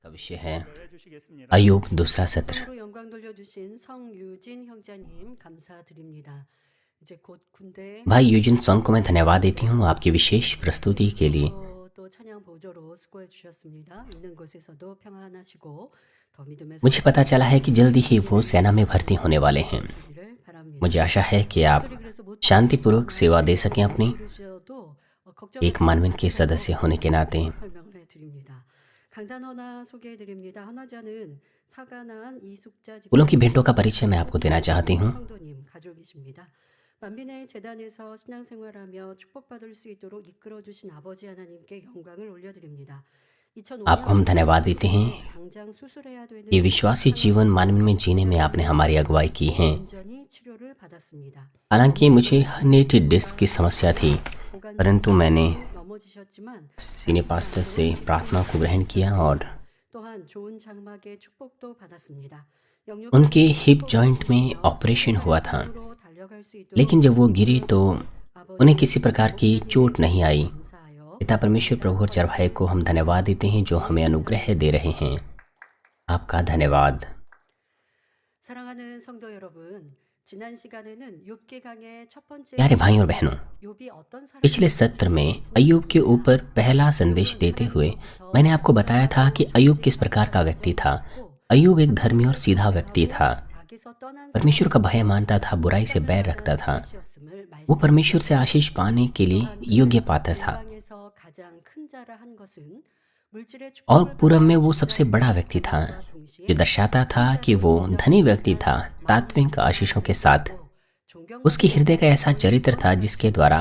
का विषय है अय्यूब दूसरा सत्र। 으로 영광 돌려주신 성유진 형제님 감사드립니다. 이제 곧 군대 भाई यूजिन सॉन्ग को मैं धन्यवाद देती हूँ आपकी विशेष प्रस्तुति के लिए। 또 찬양 보조로 수고해 주셨습니다. 있는 곳에서도 평안하시고 더 믿음에서 मुझे पता चला है कि जल्दी ही वो सेना में भर्ती होने वाले हैं। 하시기를 바랍니다. मुझे आशा है कि आप 그래서 못 शांतिपूर्वक सेवा दे सकें अपनी 들으셔도 एक मानवीन के सदस्य होने के नाते। 설명을 해드립니다. 강단 하나 소개해드립니다. 헌화자는 사가난 이숙자 फूलों की भेंटों का परिचय मैं आपको देना चाहती हूँ। 성도님 가족이십니다. 만민의 재단에서 신앙생활하며 축복받을 수 있도록 이끌어 주신 아버지 하나님께 영광을 올려드립니다. आपको हम धन्यवाद देते हैं 당장 수술해야 되는 ये विश्वासी जीवन मानवीन में जीने में आपने हमारी अगुवाई की है। 온전히 치료를 받았습니다. हालांकि मुझे हर्निएटेड डिस्क की समस्या थी, परंतु मैंने 넘어지셨지만 सीनियर पास्टर से प्रार्थना को ग्रहण किया और 또한 좋은 장막의 축복도 받았습니다. उनके हिप जॉइंट में ऑपरेशन हुआ था, 영역으로 달려갈 수 있도록 लेकिन जब वो गिरे तो उन्हें किसी प्रकार की चोट नहीं आई। 감사하여 पिता परमेश्वर प्रभु और चरभाई को हम धन्यवाद देते हैं जो हमें अनुग्रह दे रहे हैं। आपका धन्यवाद। 사랑하는 성도 여러분, 지난 시간에는 욥기 강의 첫 번째 प्यारे भाइयों और बहनों, 욥이 어떤 사람 पिछले सत्र में अय्यूब के ऊपर पहला संदेश देते हुए मैंने आपको बताया था कि अय्यूब किस प्रकार का व्यक्ति था। अय्यूब एक धर्मी और सीधा व्यक्ति था। 악에서 떠난 परमेश्वर का भय मानता था, बुराई से बैर रखता था। 사람이었음을 वो परमेश्वर से आशीष पाने के लिए योग्य पात्र था 세상에서 가장 큰 자라 한 것은 물질의 और 축복을 पूरब में वो सबसे बड़ा व्यक्ति था, 동시에 जो दर्शाता था कि वो धनी व्यक्ति था तात्विक आशीषों के साथ। 존경 उसके हृदय का ऐसा चरित्र था जिसके द्वारा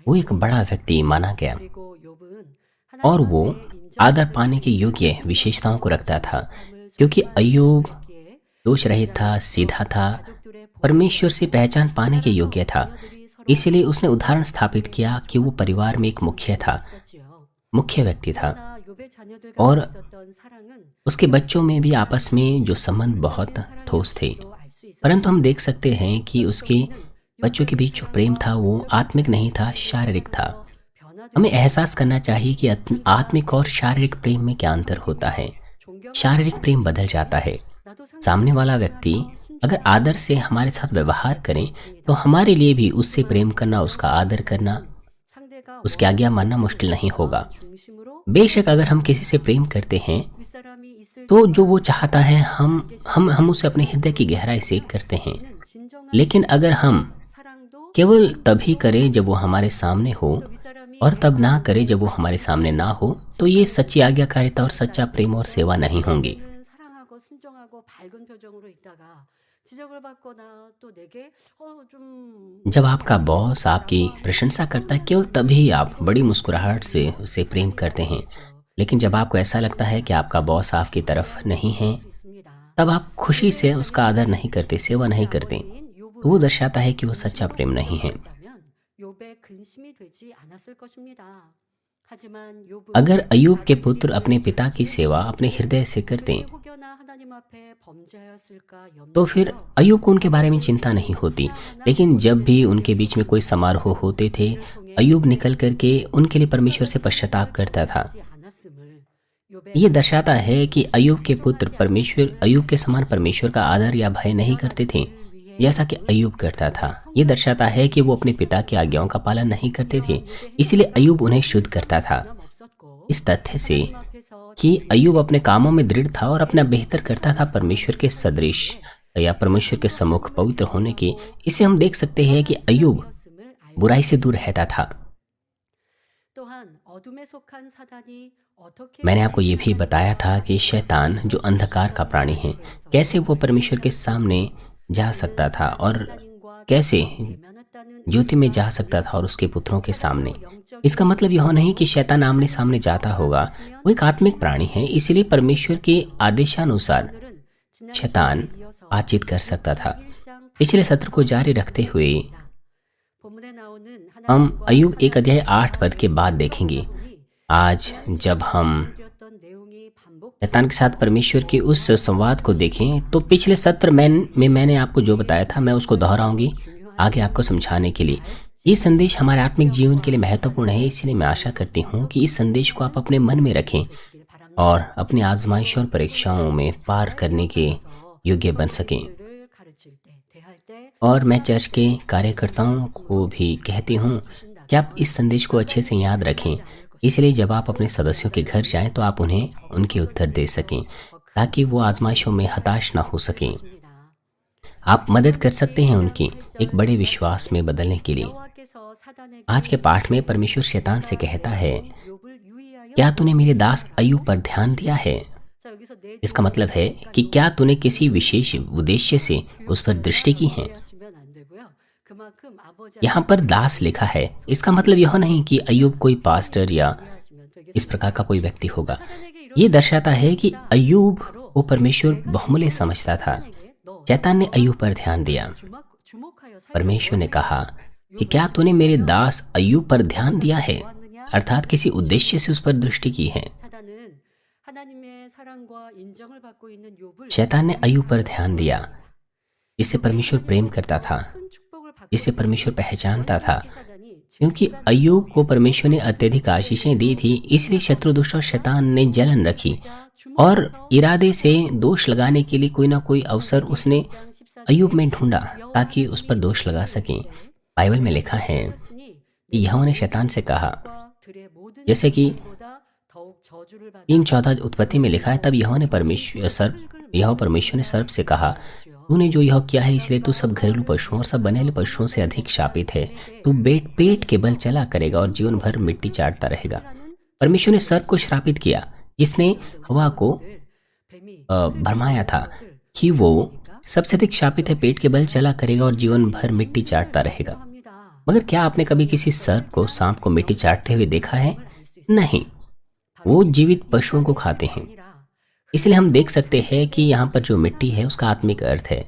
वो एक बड़ा व्यक्ति माना गया 그리고 욥은 और वो आदर पाने के योग्य विशेषताओं को रखता था, क्योंकि अय्यूब 하나님께 दोष रहित था, सीधा था, 가족들의 परमेश्वर से पहचान पाने के योग्य था। 자녀들이 서로 इसलिए उसने उदाहरण स्थापित किया कि वो परिवार में एक मुख्य था, 있었지요. मुख्य व्यक्ति था। 그러나 욥의 자녀들과 और 있었던 사랑은 उसके बच्चों में भी आपस में जो संबंध बहुत ठोस थे, 또 알 수 있었어요. परंतु हम देख सकते हैं कि उसके बच्चों के बीच जो प्रेम था वो आत्मिक नहीं था, शारीरिक था। 변화된 हमें एहसास करना चाहिए कि आत्मिक और शारीरिक प्रेम में क्या अंतर होता है। 존경 शारीरिक प्रेम बदल जाता है। 나도 सामने वाला व्यक्ति अगर आदर से हमारे साथ व्यवहार करे तो हमारे लिए भी उससे प्रेम करना, उसका आदर करना, 상대가 उसकी आज्ञा मानना मुश्किल नहीं होगा। 중심으로 बेशक अगर हम किसी से प्रेम करते हैं 윗사람이 있을 तो जो वो चाहता है हम उसे अपने हृदय की गहराई से करते हैं। 때는 진정한 लेकिन अगर हम 사랑도 केवल तभी करें जब वो हमारे सामने हो 또 윗사람이 और तब ना करें जब वो हमारे सामने ना हो, तो ये सच्ची आज्ञाकारिता और सच्चा प्रेम और सेवा नहीं होंगी। 는 사랑하고 순종하고 밝은 표정으로 있다가 지적을 받거나 또 내게 좀 जब आपका बॉस आपकी प्रशंसा करता है, केवल तभी आप बड़ी मुस्कुराहट से उसे प्रेम करते हैं। लेकिन जब आपको ऐसा लगता है कि आपका बॉस आपकी तरफ नहीं है, 있습니다. तब आप खुशी से उसका आदर नहीं करते, सेवा नहीं करते, तो वो दर्शाता है कि वो सच्चा प्रेम नहीं है। 다면 욥의 근심이 되지 않았을 것입니다. 하지만 욥은 अगर अय्यूब के पुत्र अपने पिता की सेवा अपने हृदय से करते 혹여나 하나님 앞에 범죄하였을까 तो फिर अय्यूब को उनके बारे में चिंता नहीं होती। लेकिन जब भी उनके बीच में कोई समारोह होते थे, अय्यूब निकल करके उनके लिए परमेश्वर से पश्चाताप करता था। 염려하지 않았음을 욥의 ये दर्शाता है कि अय्यूब के पुत्र परमेश्वर अय्यूब के समान परमेश्वर का आदर या भय नहीं करते थे जैसा कि अय्यूब करता था। ये दर्शाता है कि वो अपने पिता की आज्ञाओं का पालन नहीं करते थे, इसलिए अय्यूब उन्हें शुद्ध करता था। 없었고 इस तथ्य से 앞에서 कि अय्यूब अपने कामों में दृढ़ था और अपना बेहतर करता था परमेश्वर के सदृश या परमेश्वर के सम्मुख पवित्र होने की, इसे हम देख सकते हैं कि अय्यूब 였음을 알 बुराई से दूर रहता था। 또한 어둠에 속한 사단이 어떻게 मैंने आपको ये भी बताया था कि शैतान जो अंधकार का प्राणी है, कैसे वो परमेश्वर के सामने जा सकता था और कैसे ज्योति में जा सकता था और उसके पुत्रों के सामने। इसका मतलब यह नहीं कि शैतान आमने सामने जाता होगा, वो एक आत्मिक प्राणी है, इसलिए परमेश्वर के आदेशानुसार शैतान बातचीत कर सकता था। पिछले सत्र को जारी रखते हुए 본문에 나오는 हम अय्यूब 1 अध्याय 8 पद के बाद देखेंगे। आज जब हम 하나님이었던 내용이 반복 शैतान के साथ परमेश्वर के उस संवाद को देखें तो पिछले सत्र में मैंने आपको जो बताया था मैं उसको दोहराऊंगी आगे आपको समझाने के लिए। ये संदेश हमारे आत्मिक जीवन के लिए महत्वपूर्ण है, इसलिए मैं आशा करती हूँ कि इस संदेश को आप अपने मन में रखें और अपनी आजमाइश और परीक्षाओं में पार करने के योग्य बन सकें। और मैं चर्च के कार्यकर्ताओं को भी कहती हूँ कि आप इस संदेश को अच्छे से याद रखें, इसलिए जब आप अपने सदस्यों के घर जाएं तो आप उन्हें उनके उत्तर दे सकें, ताकि वो आजमाइशों में हताश ना हो सकें। आप मदद कर सकते हैं उनकी एक बड़े विश्वास में बदलने के लिए। आज के पाठ में परमेश्वर शैतान से कहता है, क्या तूने मेरे दास अय्यूब पर ध्यान दिया है? इसका मतलब है कि क्या तूने किसी विशेष उद्देश्य से उस पर दृष्टि की है? यहाँ पर दास लिखा है, इसका मतलब यह नहीं कि अय्यूब कोई पास्टर या इस प्रकार का कोई व्यक्ति होगा। ये दर्शाता है कि अय्यूब को परमेश्वर बहुमूल्य समझता था। शैतान ने अय्यूब पर ध्यान दिया। परमेश्वर ने कहा कि क्या तूने मेरे दास अय्यूब पर ध्यान दिया है, अर्थात किसी उद्देश्य से उस पर दृष्टि की है। शैतान ने अय्यूब पर ध्यान दिया, जिसे परमेश्वर प्रेम करता था, जिसे परमेश्वर पहचानता था। क्योंकि अय्यूब को परमेश्वर ने अत्यधिक आशीषें दी थी, इसलिए शत्रु दुष्ट और शैतान ने जलन रखी और इरादे से दोष लगाने के लिए कोई ना कोई अवसर उसने अय्यूब में ढूंढा ताकि उस पर दोष लगा सकें। बाइबल में लिखा है कि यहोवा ने शैतान से कहा, जैसे कि 3:14 उत्पत्ति में लिखा है, तब यहोवा परमेश्वर ने सर्प से कहा, तूने जो यह किया है इसलिए तू सब घरेलू पशुओं और सब बनेले पशुओं से अधिक शापित है। तू पेट के बल चला करेगा और जीवन भर मिट्टी चाटता रहेगा। परमेश्वर ने सर्प को श्रापित किया, जिसने हवा को भरमाया था कि वो सबसे अधिक शापित है, पेट के बल चला करेगा और जीवन भर मिट्टी चाटता रहेगा। मगर क्या आपने कभी किसी सर्प को, सांप को मिट्टी चाटते हुए देखा है? नहीं, वो जीवित पशुओं को खाते हैं। इसलिए हम देख सकते हैं कि यहाँ पर जो मिट्टी है उसका आत्मिक अर्थ है।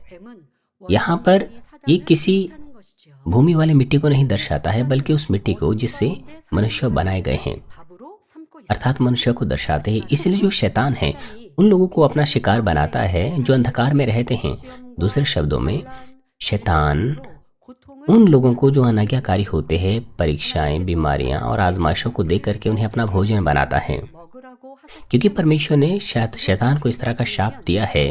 यहाँ पर ये किसी भूमि वाली मिट्टी को नहीं दर्शाता है, बल्कि उस मिट्टी को जिससे मनुष्य बनाए गए हैं, अर्थात मनुष्य को दर्शाते हैं। इसलिए जो शैतान है उन लोगों को अपना शिकार बनाता है जो अंधकार में रहते हैं। दूसरे शब्दों में, शैतान उन लोगों को जो अनाज्ञाकारी होते हैं, परीक्षाएं, बीमारियां और आजमाइशों को दे करके उन्हें अपना भोजन बनाता है। क्योंकि परमेश्वर ने शैतान को इस तरह का शाप दिया है,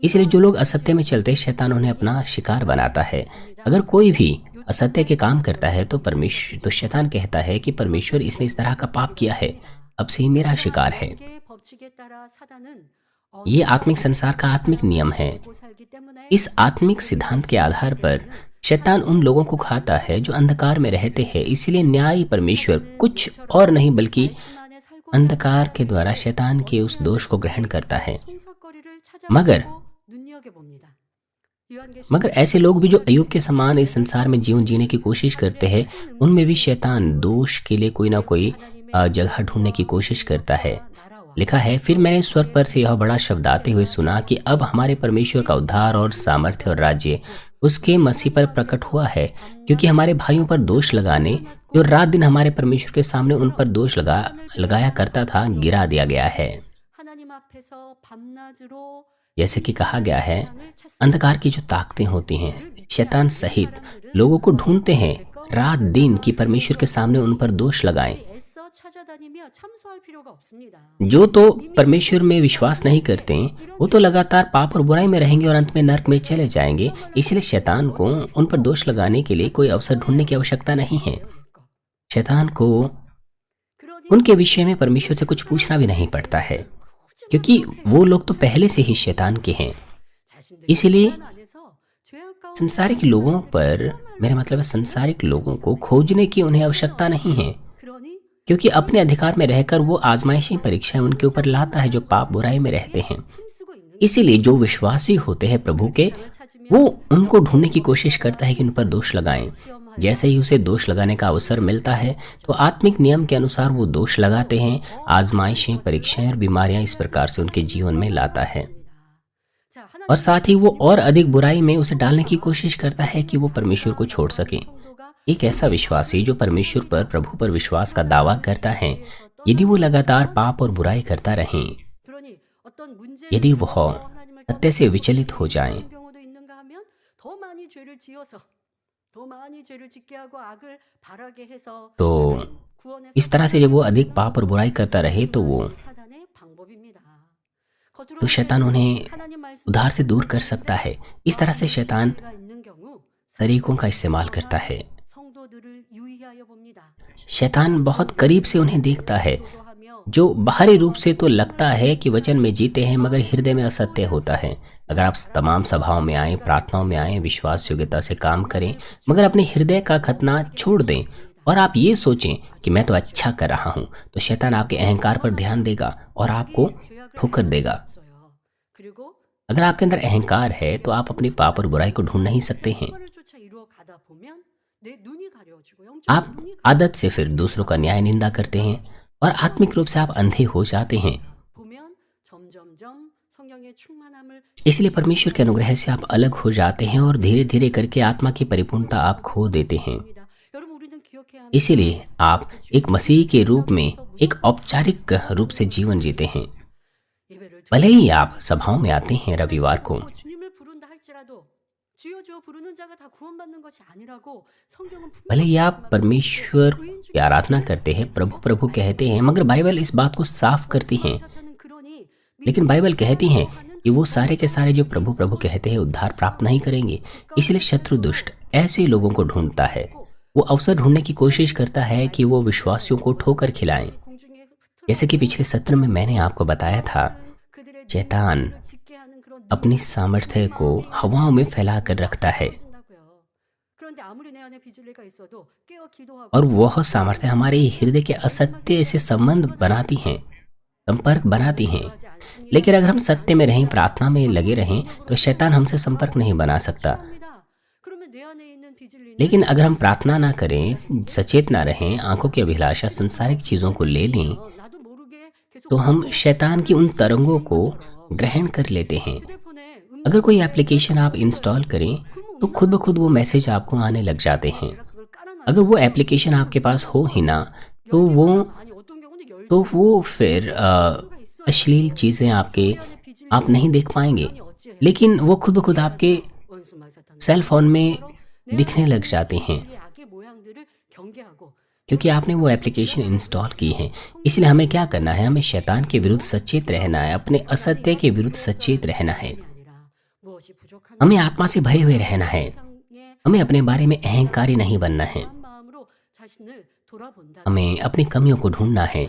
इसलिए जो लोग असत्य में चलते हैं, शैतान उन्हें अपना शिकार बनाता है। अगर कोई भी असत्य के काम करता है तो शैतान कहता है कि परमेश्वर, इसने इस तरह का पाप किया है, अब से ही मेरा शिकार है। ये आत्मिक संसार का आत्मिक नियम है। इस आत्मिक सिद्धांत के आधार पर शैतान उन लोगों को खाता है जो अंधकार में रहते हैं। इसलिए न्यायी परमेश्वर कुछ और नहीं बल्कि अंधकार के द्वारा शैतान के उस दोष को ग्रहण करता है। मगर ऐसे लोग भी जो अय्यूब के समान इस संसार में जीवन जीने की कोशिश करते हैं, उनमें भी शैतान दोष के लिए कोई ना कोई जगह ढूंढने की कोशिश करता है। लिखा है, फिर मैंने स्वर्ग पर से यह बड़ा शब्द आते हुए सुना कि अब हमारे परमेश्वर का उद्धार और सामर्थ्य और राज्य उसके मसीह पर प्रकट हुआ है, क्योंकि हमारे भाइयों पर दोष लगाने जो रात दिन हमारे परमेश्वर के सामने उन पर दोष लगाया करता था, गिरा दिया गया है। जैसे कि कहा गया है, अंधकार की जो ताकतें होती हैं, शैतान सहित लोगों को ढूंढते हैं रात दिन कि परमेश्वर के सामने उन पर दोष लगाएं। जो तो परमेश्वर में विश्वास नहीं करते, वो तो लगातार पाप और बुराई में रहेंगे और अंत में नरक में चले जाएंगे। इसलिए शैतान को उन पर दोष लगाने के लिए कोई अवसर ढूंढने की आवश्यकता नहीं है। शैतान को उनके विषय में परमेश्वर से कुछ पूछना भी नहीं पड़ता है, क्योंकि वो लोग तो पहले से ही शैतान के हैं। इसलिए संसारिक लोगों पर, मेरा मतलब है संसारिक लोगों को खोजने की उन्हें आवश्यकता नहीं है, क्योंकि अपने अधिकार में रहकर वो आजमाइशी परीक्षाएं उनके ऊपर लाता है जो पाप बुराई में रहते हैं। इसीलिए जो विश्वासी होते हैं प्रभु के, वो उनको ढूंढने की कोशिश करता है कि उन पर दोष लगाएं। जैसे ही उसे दोष लगाने का अवसर मिलता है तो आत्मिक नियम के अनुसार वो दोष लगाते हैं। आजमाइशें, परीक्षाएं और बीमारियां इस प्रकार से उनके जीवन में लाता है, और साथ ही वो और अधिक बुराई में उसे डालने की कोशिश करता है कि वो परमेश्वर को छोड़ सके। एक ऐसा विश्वासी जो परमेश्वर पर, प्रभु पर विश्वास का दावा करता है, यदि वो लगातार पाप और बुराई करता रहे, यदि वह सत्य से विचलित हो जाए, तो इस तरह से जब वो अधिक पाप और बुराई करता रहे तो शैतान उन्हें उधार से दूर कर सकता है। इस तरह से शैतान तरीकों का इस्तेमाल करता है। शैतान बहुत करीब से उन्हें देखता है, जो बाहरी रूप से तो लगता है कि वचन में जीते हैं मगर हृदय में असत्य होता है। अगर आप तमाम सभाओं में आएं, प्रार्थनाओं में आएं, विश्वास योग्यता से काम करें मगर अपने हृदय का खतना छोड़ दें और आप ये सोचें कि मैं तो अच्छा कर रहा हूं, तो शैतान आपके अहंकार पर ध्यान देगा और आपको ठोकर देगा। अगर आपके अंदर अहंकार है तो आप अपनी पाप और बुराई को ढूंढ नहीं सकते हैं। आप आदत से फिर दूसरों का न्याय निंदा करते हैं और आत्मिक रूप से आप अंधे हो जाते हैं। इसलिए परमेश्वर के अनुग्रह से आप अलग हो जाते हैं और धीरे धीरे करके आत्मा की परिपूर्णता आप खो देते हैं। इसीलिए आप एक मसीह के रूप में एक औपचारिक रूप से जीवन जीते हैं। भले ही आप सभाओं में आते हैं रविवार को, भले ही आप परमेश्वर की आराधना करते हैं, प्रभु प्रभु कहते हैं, मगर बाइबल इस बात को साफ करती है। लेकिन बाइबल कहती है कि वो सारे के सारे जो प्रभु प्रभु कहते हैं उद्धार प्राप्त नहीं करेंगे। इसलिए शत्रु दुष्ट ऐसे लोगों को ढूंढता है, वो अवसर ढूंढने की कोशिश करता है कि वो विश्वासियों को ठोकर खिलाएं। जैसे कि पिछले सत्र में मैंने आपको बताया था, शैतान अपनी सामर्थ्य को हवाओं में फैला कर रखता है और वह सामर्थ्य हमारे हृदय के असत्य से संबंध बनाती हैं, संपर्क बनाती हैं। लेकिन अगर हम सत्य में रहें, प्रार्थना में लगे रहें, तो शैतान हमसे संपर्क नहीं बना सकता। लेकिन अगर हम प्रार्थना ना करें, सचेत ना रहें, आंखों की अभिलाषा संसारिक चीजों को ले लें, तो हम शैतान की उन तरंगों को ग्रहण कर लेते हैं। अगर कोई एप्लीकेशन आप इंस्टॉल करें तो खुद ब खुद वो मैसेज आपको आने लग जाते हैं। अगर वो एप्लीकेशन आपके पास हो ही ना तो वो फिर अश्लील चीज़ें आप नहीं देख पाएंगे, लेकिन वो खुद ब खुद आपके सेल फोन में दिखने लग जाते हैं क्योंकि आपने वो एप्लीकेशन इंस्टॉल की है। इसलिए हमें क्या करना है? हमें शैतान के विरुद्ध सचेत रहना है, अपने असत्य के विरुद्ध सचेत रहना है। हमें आत्मा से भरे हुए रहना है। हमें अपने बारे में अहंकारी नहीं बनना है। हमें अपनी कमियों को ढूंढना है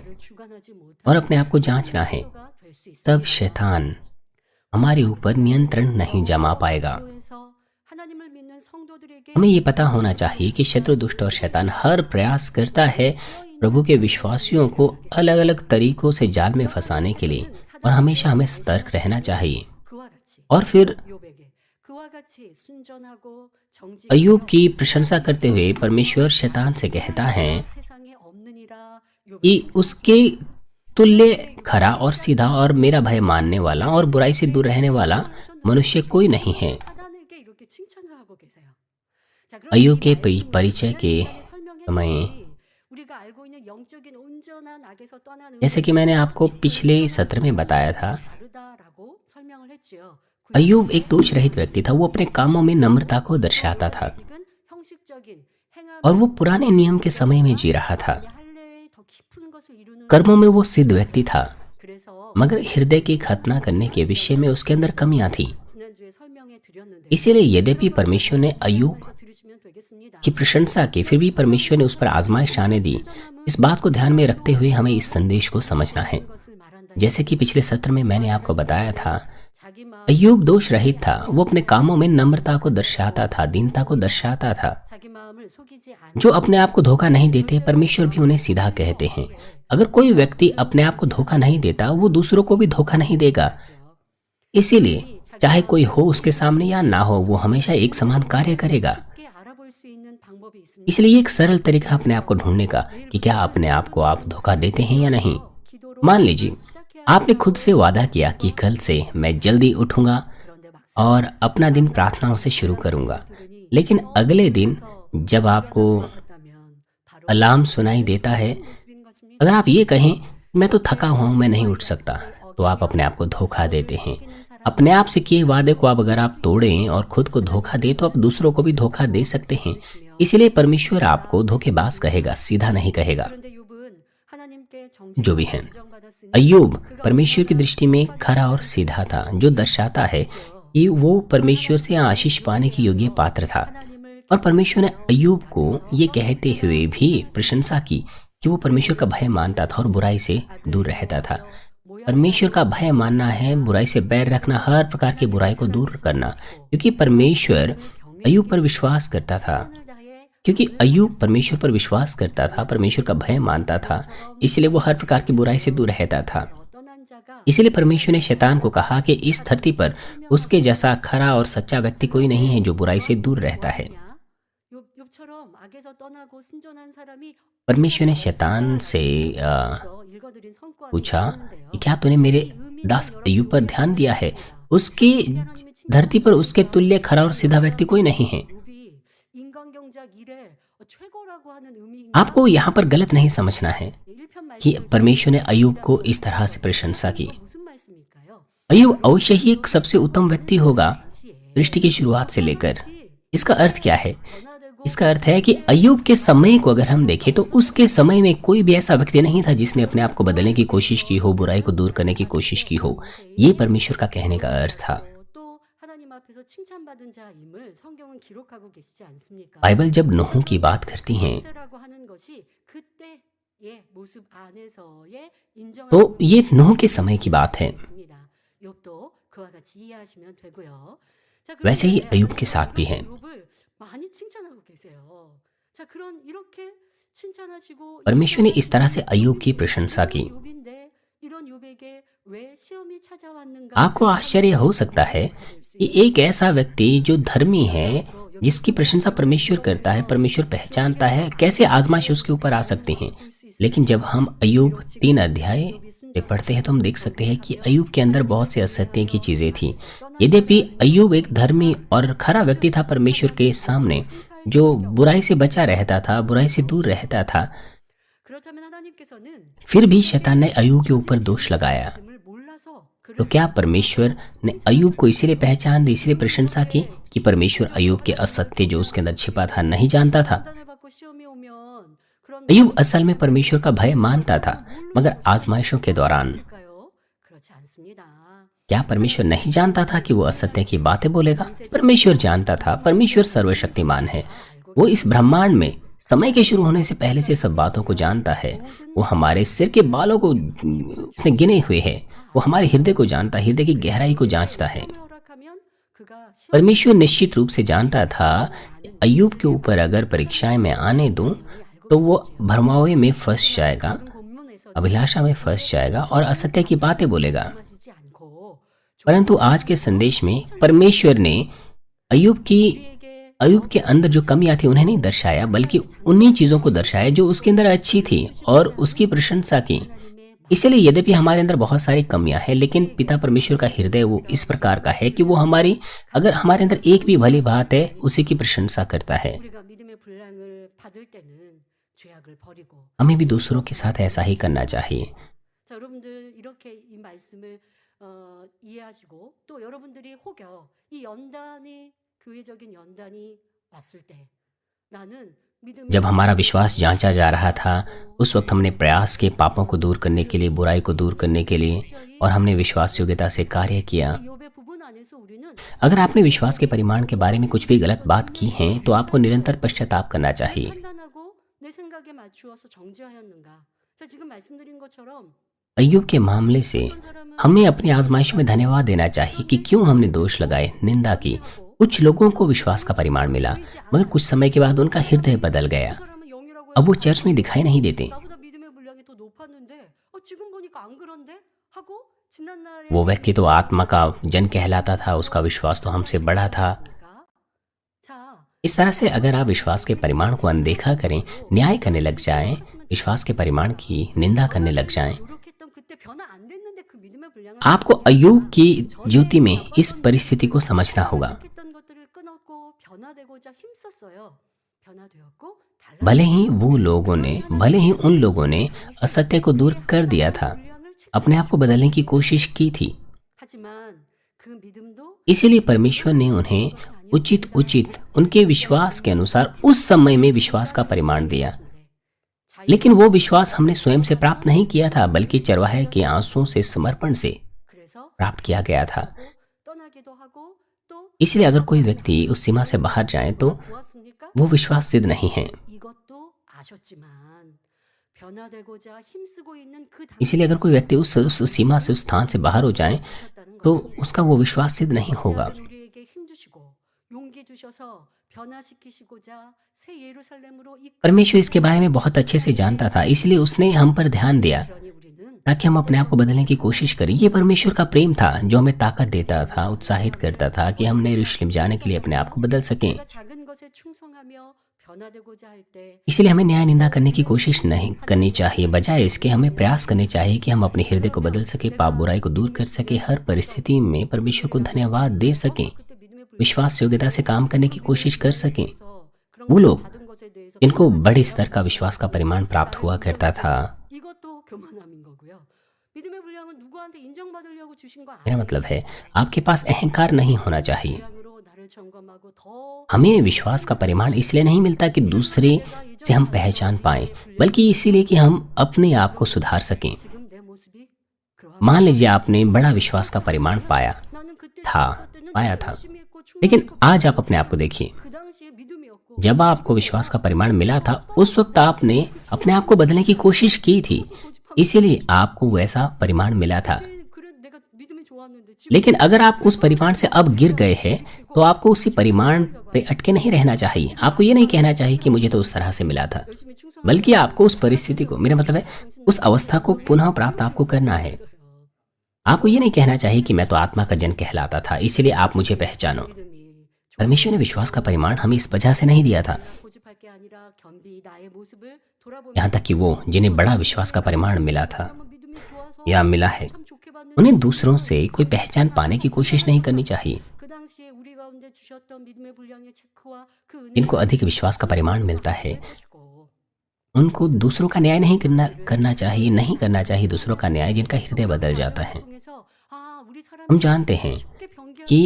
और अपने आप को जांचना है। तब शैतान हमारे ऊपर नियंत्रण नहीं जमा पाएगा। हमें ये पता होना चाहिए कि शत्रु दुष्ट और शैतान हर प्रयास करता है प्रभु के विश्वासियों को अलग अलग तरीकों से जाल में फंसाने के लिए, और हमेशा हमें सतर्क रहना चाहिए। और फिर अय्यूब की प्रशंसा करते हुए परमेश्वर शैतान से कहता है कि उसके तुल्य खरा और सीधा और मेरा भय मानने वाला और बुराई से दूर रहने वाला मनुष्य कोई नहीं है। अय्यूब के परिचय के समय, जैसे कि मैंने आपको पिछले सत्र में बताया था, अय्यूब एक दोष रहित व्यक्ति था। वो अपने कामों में नम्रता को दर्शाता था और वो पुराने नियम के समय में जी रहा था। कर्मों में वो सिद्ध व्यक्ति था, मगर हृदय की खतना करने के विषय में उसके अंदर कमियां थी। इसीलिए यद्यपि परमेश्वर ने अय्यूब की प्रशंसा की, फिर भी परमेश्वर ने उस पर आजमाइश आने दी। इस बात को ध्यान में रखते हुए हमें इस संदेश को समझना है। जैसे कि पिछले सत्र में मैंने आपको बताया था, अय्यूब दोष रहित था। वो अपने कामों में नम्रता को दर्शाता था, दीनता को दर्शाता था। जो अपने आप को धोखा नहीं देते, परमेश्वर भी उन्हें सीधा कहते हैं। अगर कोई व्यक्ति अपने आप को धोखा नहीं देता, वो दूसरों को भी धोखा नहीं देगा। इसीलिए चाहे कोई हो उसके सामने या ना हो, वो हमेशा एक समान कार्य करेगा। इसलिए एक सरल तरीका अपने आप को ढूंढने का कि क्या अपने आप को आप धोखा देते हैं या नहीं। मान लीजिए आपने खुद से वादा किया कि कल से मैं जल्दी उठूंगा और अपना दिन प्रार्थनाओं से शुरू करूंगा, लेकिन अगले दिन जब आपको अलार्म सुनाई देता है, अगर आप ये कहें मैं तो थका हुआ हूं, मैं नहीं उठ सकता, तो आप अपने आप को धोखा देते हैं। अपने आप से किए वादे को अगर आप तोड़ें और खुद को धोखा दे, तो आप दूसरों को भी धोखा दे सकते हैं। इसलिए परमेश्वर आपको धोखेबाज कहेगा, सीधा नहीं कहेगा। जो भी हैं, अय्यूब परमेश्वर की दृष्टि में खरा और सीधा था, जो दर्शाता है कि वो परमेश्वर से आशीष पाने के योग्य पात्र था। और परमेश्वर ने अय्यूब को ये कहते हुए भी प्रशंसा की कि वो परमेश्वर का भय मानता था और बुराई से दूर रहता था। परमेश्वर का भय मानना है बुराई से बैर रखना, हर प्रकार की बुराई को दूर करना, क्योंकि परमेश्वर अय्यूब पर विश्वास करता था। क्योंकि अय्यूब परमेश्वर पर विश्वास करता था, परमेश्वर का भय मानता था, इसलिए वो हर प्रकार की बुराई से दूर रहता था। इसलिए परमेश्वर ने शैतान को कहा कि इस धरती पर उसके जैसा खरा और सच्चा व्यक्ति कोई नहीं है जो बुराई से दूर रहता है। परमेश्वर ने शैतान से पूछा कि क्या तूने मेरे दास अय्यूब पर ध्यान दिया है? उसकी धरती पर उसके तुल्य खरा और सीधा व्यक्ति कोई नहीं है। आपको यहाँ पर गलत नहीं समझना है कि परमेश्वर ने अय्यूब को इस तरह से प्रशंसा की। अय्यूब अवश्य ही एक सबसे उत्तम व्यक्ति होगा सृष्टि की शुरुआत से लेकर। इसका अर्थ क्या है? इसका अर्थ है कि अय्यूब के समय को अगर हम देखें तो उसके समय में कोई भी ऐसा व्यक्ति नहीं था जिसने अपने आप को बदलने की कोशिश की हो, बुराई को दूर करने की कोशिश की हो। ये परमेश्वर का कहने का अर्थ था। बाइबल जब नूह की बात करती है तो ये नूह के समय की बात है। वैसे ही अय्यूब के साथ भी है। परमेश्वर ने इस तरह से अय्यूब की प्रशंसा की। आपको आश्चर्य हो सकता है कि एक ऐसा व्यक्ति जो धर्मी है, जिसकी प्रशंसा परमेश्वर करता है, परमेश्वर पहचानता है, कैसे आजमाइश उसके ऊपर आ सकती हैं। लेकिन जब हम अय्यूब 3 अध्याय से पढ़ते हैं तो हम देख सकते हैं कि अय्यूब के अंदर बहुत से असत्य की चीजें थी। यद्यपि अय्यूब एक धर्मी और खरा व्यक्ति था परमेश्वर के सामने, जो बुराई से बचा रहता था, बुराई से दूर रहता था, फिर भी शैतान ने अय्यूब के ऊपर दोष लगाया। तो क्या परमेश्वर ने अय्यूब को इसीलिए पहचान दी, इसलिए प्रशंसा की कि परमेश्वर अय्यूब के असत्य जो उसके अंदर छिपा था नहीं जानता था? अय्यूब असल में परमेश्वर का भय मानता था, मगर आजमाइशों के दौरान क्या परमेश्वर नहीं जानता था कि वो असत्य की बातें बोलेगा? परमेश्वर जानता था। परमेश्वर सर्वशक्तिमान है। वो इस ब्रह्मांड में समय के शुरू होने से पहले से सब बातों को जानता है। वो हमारे सिर के बालों को उसने गिने हुए है। वो हमारे हृदय को जानता, हृदय की गहराई को जांचता है। परमेश्वर निश्चित रूप से जानता था कि अय्यूब के ऊपर अगर परीक्षाएं मैं आने दूं तो वो भरमावे में फंस जाएगा, अभिलाषा में फंस जाएगा और असत्य की बातें बोलेगा। परंतु आज के संदेश में परमेश्वर ने अय्यूब के अंदर जो कमियां थी उन्हें नहीं दर्शाया, बल्कि उन्हीं चीजों को दर्शाया जो उसके अंदर अच्छी थी और उसकी प्रशंसा की। इसलिए यद्यपि हमारे अंदर बहुत सारी कमियां हैं, लेकिन पिता परमेश्वर का हृदय वो इस प्रकार का है कि वो अगर हमारे अंदर एक भी भली बात है उसी की प्रशंसा करता है। हमें भी दूसरों के साथ ऐसा ही करना चाहिए। जब हमारा विश्वास जांचा जा रहा था, उस वक्त हमने प्रयास किए पापों को दूर करने के लिए, बुराई को दूर करने के लिए, और हमने विश्वास योग्यता से कार्य किया। अगर आपने विश्वास के परिमाण के बारे में कुछ भी गलत बात की है तो आपको निरंतर पश्चाताप करना चाहिए। अय्यूब के मामले से हमें अपनी आजमाइशों में धन्यवाद देना चाहिए कि क्यों हमने दोष लगाए, निंदा की। कुछ लोगों को विश्वास का परिमाण मिला, मगर कुछ समय के बाद उनका हृदय बदल गया। अब वो चर्च में दिखाई नहीं देते। वो व्यक्ति तो आत्मा का जन कहलाता था, उसका विश्वास तो हमसे बड़ा था। इस तरह से अगर आप विश्वास के परिमाण को अनदेखा करें, न्याय करने लग जाएं, विश्वास के परिमाण की निंदा करने लग जाएं, आपको अय्यूब की ज्योति में इस परिस्थिति को समझना होगा। भले ही उन लोगों ने असत्य को दूर कर दिया था, अपने आप को बदलने की कोशिश की थी, इसीलिए परमेश्वर ने उन्हें उचित उनके विश्वास के अनुसार उस समय में विश्वास का परिमाण दिया। लेकिन वो विश्वास हमने स्वयं से प्राप्त नहीं किया था, बल्कि चरवाहे के आंसुओं से, समर्पण से 그래서 प्राप्त किया गया था। 하고 떠나기도 하고 또 इसलिए अगर कोई व्यक्ति उस सीमा से बाहर जाए तो 보았습니까? वो विश्वास सिद्ध नहीं है। 이것도 아셨지만 변화되고자 힘쓰고 있는 그 इसलिए अगर कोई व्यक्ति उस सीमा से, उस स्थान से बाहर हो जाए 주셨다는 तो 것을 उसका वो विश्वास सिद्ध नहीं होगा। 제하된 우리에게 힘 주시고 용기 주셔서 변화시키시고자 새 예루살렘으로 परमेश्वर इसके बारे में बहुत अच्छे से जानता था, इसलिए उसने हम पर ध्यान दिया 그러니 우리는 ताकि हम अपने आप को बदलने की कोशिश करें। ये परमेश्वर का प्रेम था जो हमें ताकत देता था, उत्साहित करता था कि हम नए यरूशलेम जाने के लिए अपने आप को बदल सकें। 우리가 작은 것에 충성하며 변화되고자 할 때 इसलिए हमें न्याय निंदा करने की कोशिश नहीं करनी चाहिए, बजाय इसके हमें प्रयास करने चाहिए कि हम अपने हृदय को बदल सके, पाप बुराई को दूर कर सके, हर परिस्थिति में परमेश्वर को धन्यवाद दे सकें, विश्वास योग्यता से काम करने की कोशिश कर सकें। वो लोग जिनको बड़े स्तर का विश्वास का परिमाण प्राप्त हुआ करता था, 이것도 교만함인 거고요. 믿음의 분량은 누구한테 인정받으려고 주신 거 मेरा मतलब है आपके पास अहंकार नहीं होना चाहिए। 분량으로 나를 점검하고 더 हमें विश्वास का परिमाण इसलिए नहीं मिलता कि दूसरे से हम पहचान पाएं, बल्कि इसीलिए कि हम अपने आप को सुधार सकें। 지금 내 모습이 그러한 मान लीजिए आपने बड़ा विश्वास का परिमाण पाया 나는 그때 था, 생각할 때는 पाया था, 열심히 했고 लेकिन 충성했고 आज आप अपने आप को देखिए। 그 당시에 믿음이었고 जब आपको विश्वास का परिमाण मिला था, उस वक्त आपने अपने आप को बदलने की कोशिश की थी, इसीलिए आपको वैसा परिमाण मिला था। 그래 내가 믿음이 좋았는데 지금 लेकिन अगर आप उस परिमाण से अब गिर गए हैं तो आपको उसी परिमाण पे अटके नहीं रहना चाहिए। आपको ये नहीं कहना चाहिए कि मुझे तो उस तरह से मिला था, 열심히 충성 बल्कि आपको उस परिस्थिति को, मेरा मतलब है उस अवस्था को पुनः प्राप्त आपको करना है। आपको ये नहीं कहना चाहिए कि मैं तो आत्मा का जन कहलाता था, इसीलिए आप मुझे पहचानो। 믿음이 परमेश्वर ने विश्वास का परिमाण हमें इस वजह से नहीं दिया था, 고집할 게 아니라 겸비 나의 모습을 돌아보며 यहाँ तक कि वो जिन्हें बड़ा विश्वास का परिमाण मिला था 한번 믿음이 좋아서 या मिला है, 참 좋게 봤는데 उन्हें दूसरों से कोई पहचान पाने की कोशिश नहीं करनी चाहिए। 그 당시에 우리 가운데 주셨던 믿음의 분량의 체크와 그 은혜를 जिनको अधिक विश्वास का परिमाण मिलता है 것이고 उनको दूसरों का न्याय नहीं करना चाहिए, नहीं करना चाहिए दूसरों का न्याय जिनका हृदय बदल जाता है। 통해서 아 우리 사람이 हम जानते हैं 쉽게 변개하구나. कि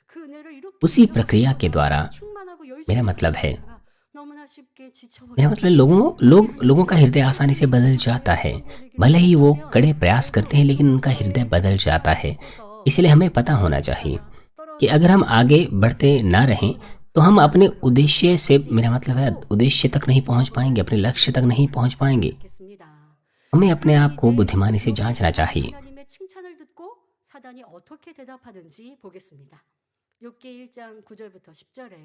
그 은혜를 이렇게 उसी प्रक्रिया के द्वारा, 충만하고 열심히 मेरा मतलब है, 하다가 너무나 쉽게 지쳐버려. मेरा मतलब लोगों का हृदय आसानी से बदल जाता है। भले ही वो कड़े प्रयास करते हैं लेकिन उनका हृदय बदल जाता है। इसलिए हमें पता होना चाहिए कि अगर हम आगे बढ़ते ना रहें तो हम अपने उद्देश्य से, मेरा मतलब है उद्देश्य तक नहीं पहुंच पाएंगे, अपने लक्ष्य तक नहीं पहुंच पाएंगे। 겠습니다. हमें अपने आप को बुद्धिमानी से जांचना चाहिए। 하나님의 칭찬을 듣고 사단이 어떻게 대답하는지 보겠습니다. 욥기 1장 9절부터 10절에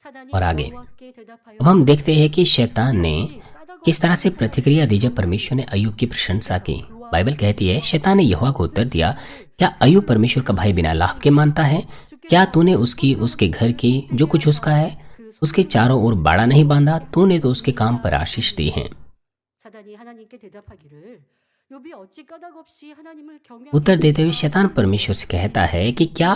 사단이 और आगे 여호와께 대답하여 अब हम देखते हैं कि शैतान ने किस तरह से प्रतिक्रिया दी जब परमेश्वर ने अय्यूब की प्रशंसा की। बाइबल कहती है, शैतान ने यहोवा को उत्तर दिया, क्या अय्यूब परमेश्वर का भाई बिना लाभ के मानता है? क्या तूने उसके घर की जो कुछ उसका है उसके चारों ओर बाड़ा नहीं बांधा? तूने तो उसके काम पर आशीष दी है। 사단이 하나님께 대답하기를 욥이 어찌 까닭 없이 하나님을 경외하고 उत्तर देते हुए शैतान परमेश्वर से कहता है कि क्या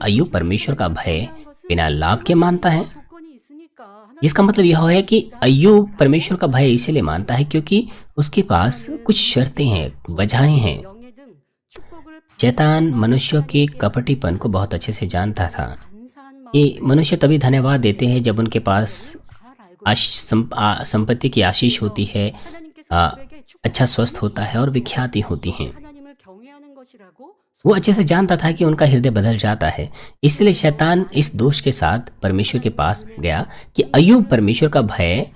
अय्यूब परमेश्वर का भय बिना लाभ के मानता है? 조건이 있으니까 하나님 जिसका मतलब यह है कि अय्यूब परमेश्वर का भय इसलिए मानता है क्योंकि उसके पास कुछ शर्तें हैं, वजहें हैं। 명예 등 축복을 शैतान मनुष्यों के कपटीपन को बहुत अच्छे से जानता था 감사한 कि मनुष्य तभी धन्यवाद देते हैं जब उनके पास 잘 알고 संपत्ति की आशीष होती है, 하나님께서 आ, 그에게 अच्छा स्वस्थ होता है और विख्याति होती हैं। 하나님을 경외하는 것이라고 वो अच्छे से जानता था कि उनका हृदय बदल जाता है। इसलिए शैतान इस दोष के साथ परमेश्वर के पास गया कि अय्यूब परमेश्वर का भय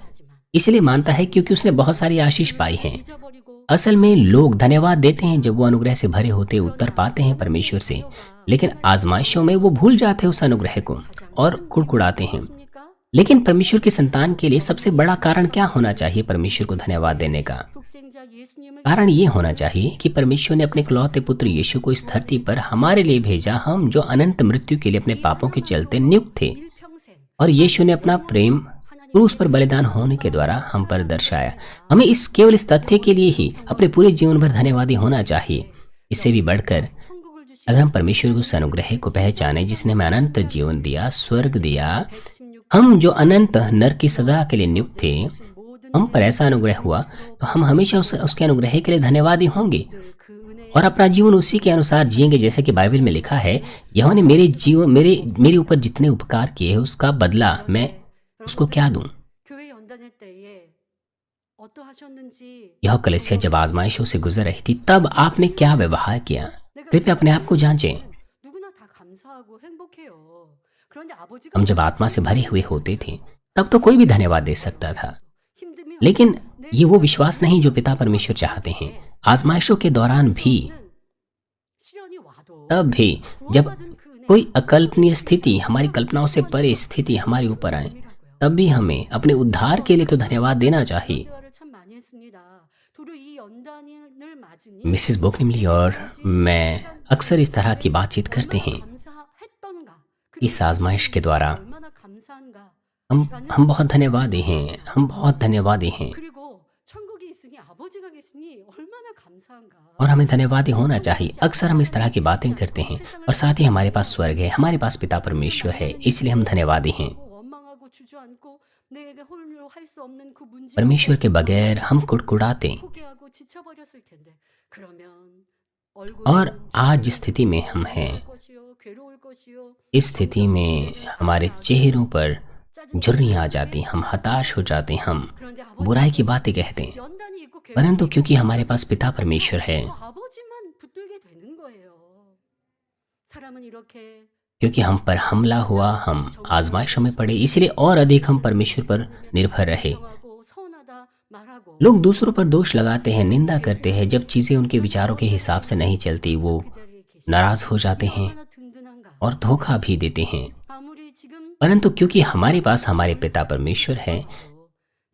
इसलिए मानता है क्योंकि उसने बहुत सारी आशीष पाई है। 잊어버리고 असल में लोग धन्यवाद देते हैं जब वो अनुग्रह से भरे होते उत्तर पाते हैं परमेश्वर से, लेकिन आजमाइशों में वो भूल जाते हैं उस अनुग्रह को और कुड़कुड़ाते हैं। 있습니까? लेकिन परमेश्वर की संतान के लिए सबसे बड़ा कारण क्या होना चाहिए परमेश्वर को धन्यवाद देने का? 독생자 예수님을 कारण ये होना चाहिए कि परमेश्वर ने अपने इकलौते पुत्र यीशु को इस धरती पर हमारे लिए भेजा, हम जो अनंत मृत्यु के लिए अपने पापों के चलते नियुक्त थे, 일평생 और यीशु ने अपना प्रेम क्रूस पर बलिदान होने के द्वारा हम पर दर्शाया। हमें केवल इस तथ्य के लिए ही अपने पूरे जीवन भर धन्यवादी होना चाहिए। इससे भी बढ़कर 천국을 주신 अगर हम परमेश्वर के उस अनुग्रह को पहचाने जिसने हमें अनंत जीवन दिया, स्वर्ग दिया, 116 हम जो अनंत नरक की सजा के लिए नियुक्त थे, 모든 हम पर ऐसा अनुग्रह हुआ तो हम हमेशा उसके अनुग्रह के लिए धन्यवादी होंगे 그 은혜 और अपना जीवन उसी के अनुसार जिएंगे। जैसे कि बाइबल में लिखा है, यहोवा ने मेरे ऊपर जितने उपकार किए हैं उसका बदला मैं उसको क्या दूं? 교회 연단회 때에 어떠하셨는지 यह कलीसिया जब 점검해 आजमाइशों से 보십시오. गुजर रही थी तब आपने क्या व्यवहार किया? 내가 कृपया अपने आप को जांचें। 누구나 다 감사하고 행복해요. 그런데 아버지가 हम जब आत्मा से भरे हुए होते थे तब तो कोई भी धन्यवाद दे सकता था, 힘듦이 लेकिन 내 ये वो विश्वास नहीं जो पिता परमेश्वर चाहते हैं। आजमाइशों के दौरान भी, 시련이 와도 तब भी, जब 구원받은 그 은혜 कोई अकल्पनीय स्थिति, हमारी कल्पनाओं से परे स्थिति हमारे ऊपर आए, तब भी हमें अपने उद्धार के लिए तो धन्यवाद देना चाहिए। 대화를 참 많이 했습니다. 도로 이 연단을 맞으니 मिसेस बोकनिमली और मैं अक्सर इस तरह की बातचीत करते 얼마나 हैं। 감사했던가. इस आजमाइश के द्वारा 얼마나 감사한가. हम बहुत धन्यवादी हैं, हम बहुत धन्यवादी हैं 그리고 천국이 있으니 아버지가 계시니 얼마나 감사한가. और हमें धन्यवादी होना चाहिए। अक्सर हम इस तरह की बातें करते हैं और साथ ही हमारे पास स्वर्ग है, हमारे पास पिता परमेश्वर है, इसलिए हम धन्यवादी हैं। 원망하고 주저앉고 내게 홀로 할 수 없는 그 문제 परमेश्वर के बगैर हम कुड़कुड़ाते। 포기하고 지쳐버렸을 텐데 그러면 और आज जिस स्थिति में हम हैं, 괴로울 것이요. इस स्थिति में हमारे चेहरों पर झुर्रियाँ आ जाती, हम हताश हो जाते, हम 그런데 बुराई की बातें कहते हैं, 연단이 있고 परंतु क्योंकि हमारे पास पिता परमेश्वर है, 아버지만 붙들게 되는 거예요. 사람은 이렇게 क्योंकि हम पर हमला हुआ, हम आजमाइशों में पड़े, इसलिए और अधिक हम परमेश्वर पर निर्भर रहे। 정하고 서운하다 말하고 लोग दूसरों पर दोष लगाते हैं, निंदा करते हैं। जब चीज़ें उनके विचारों के हिसाब से नहीं चलती, वो 그 자리에 계시 नाराज हो जाते हैं 얼마나 든든한가. और धोखा भी देते हैं। 아무리 지금 परंतु क्योंकि हमारे पास हमारे पिता परमेश्वर है,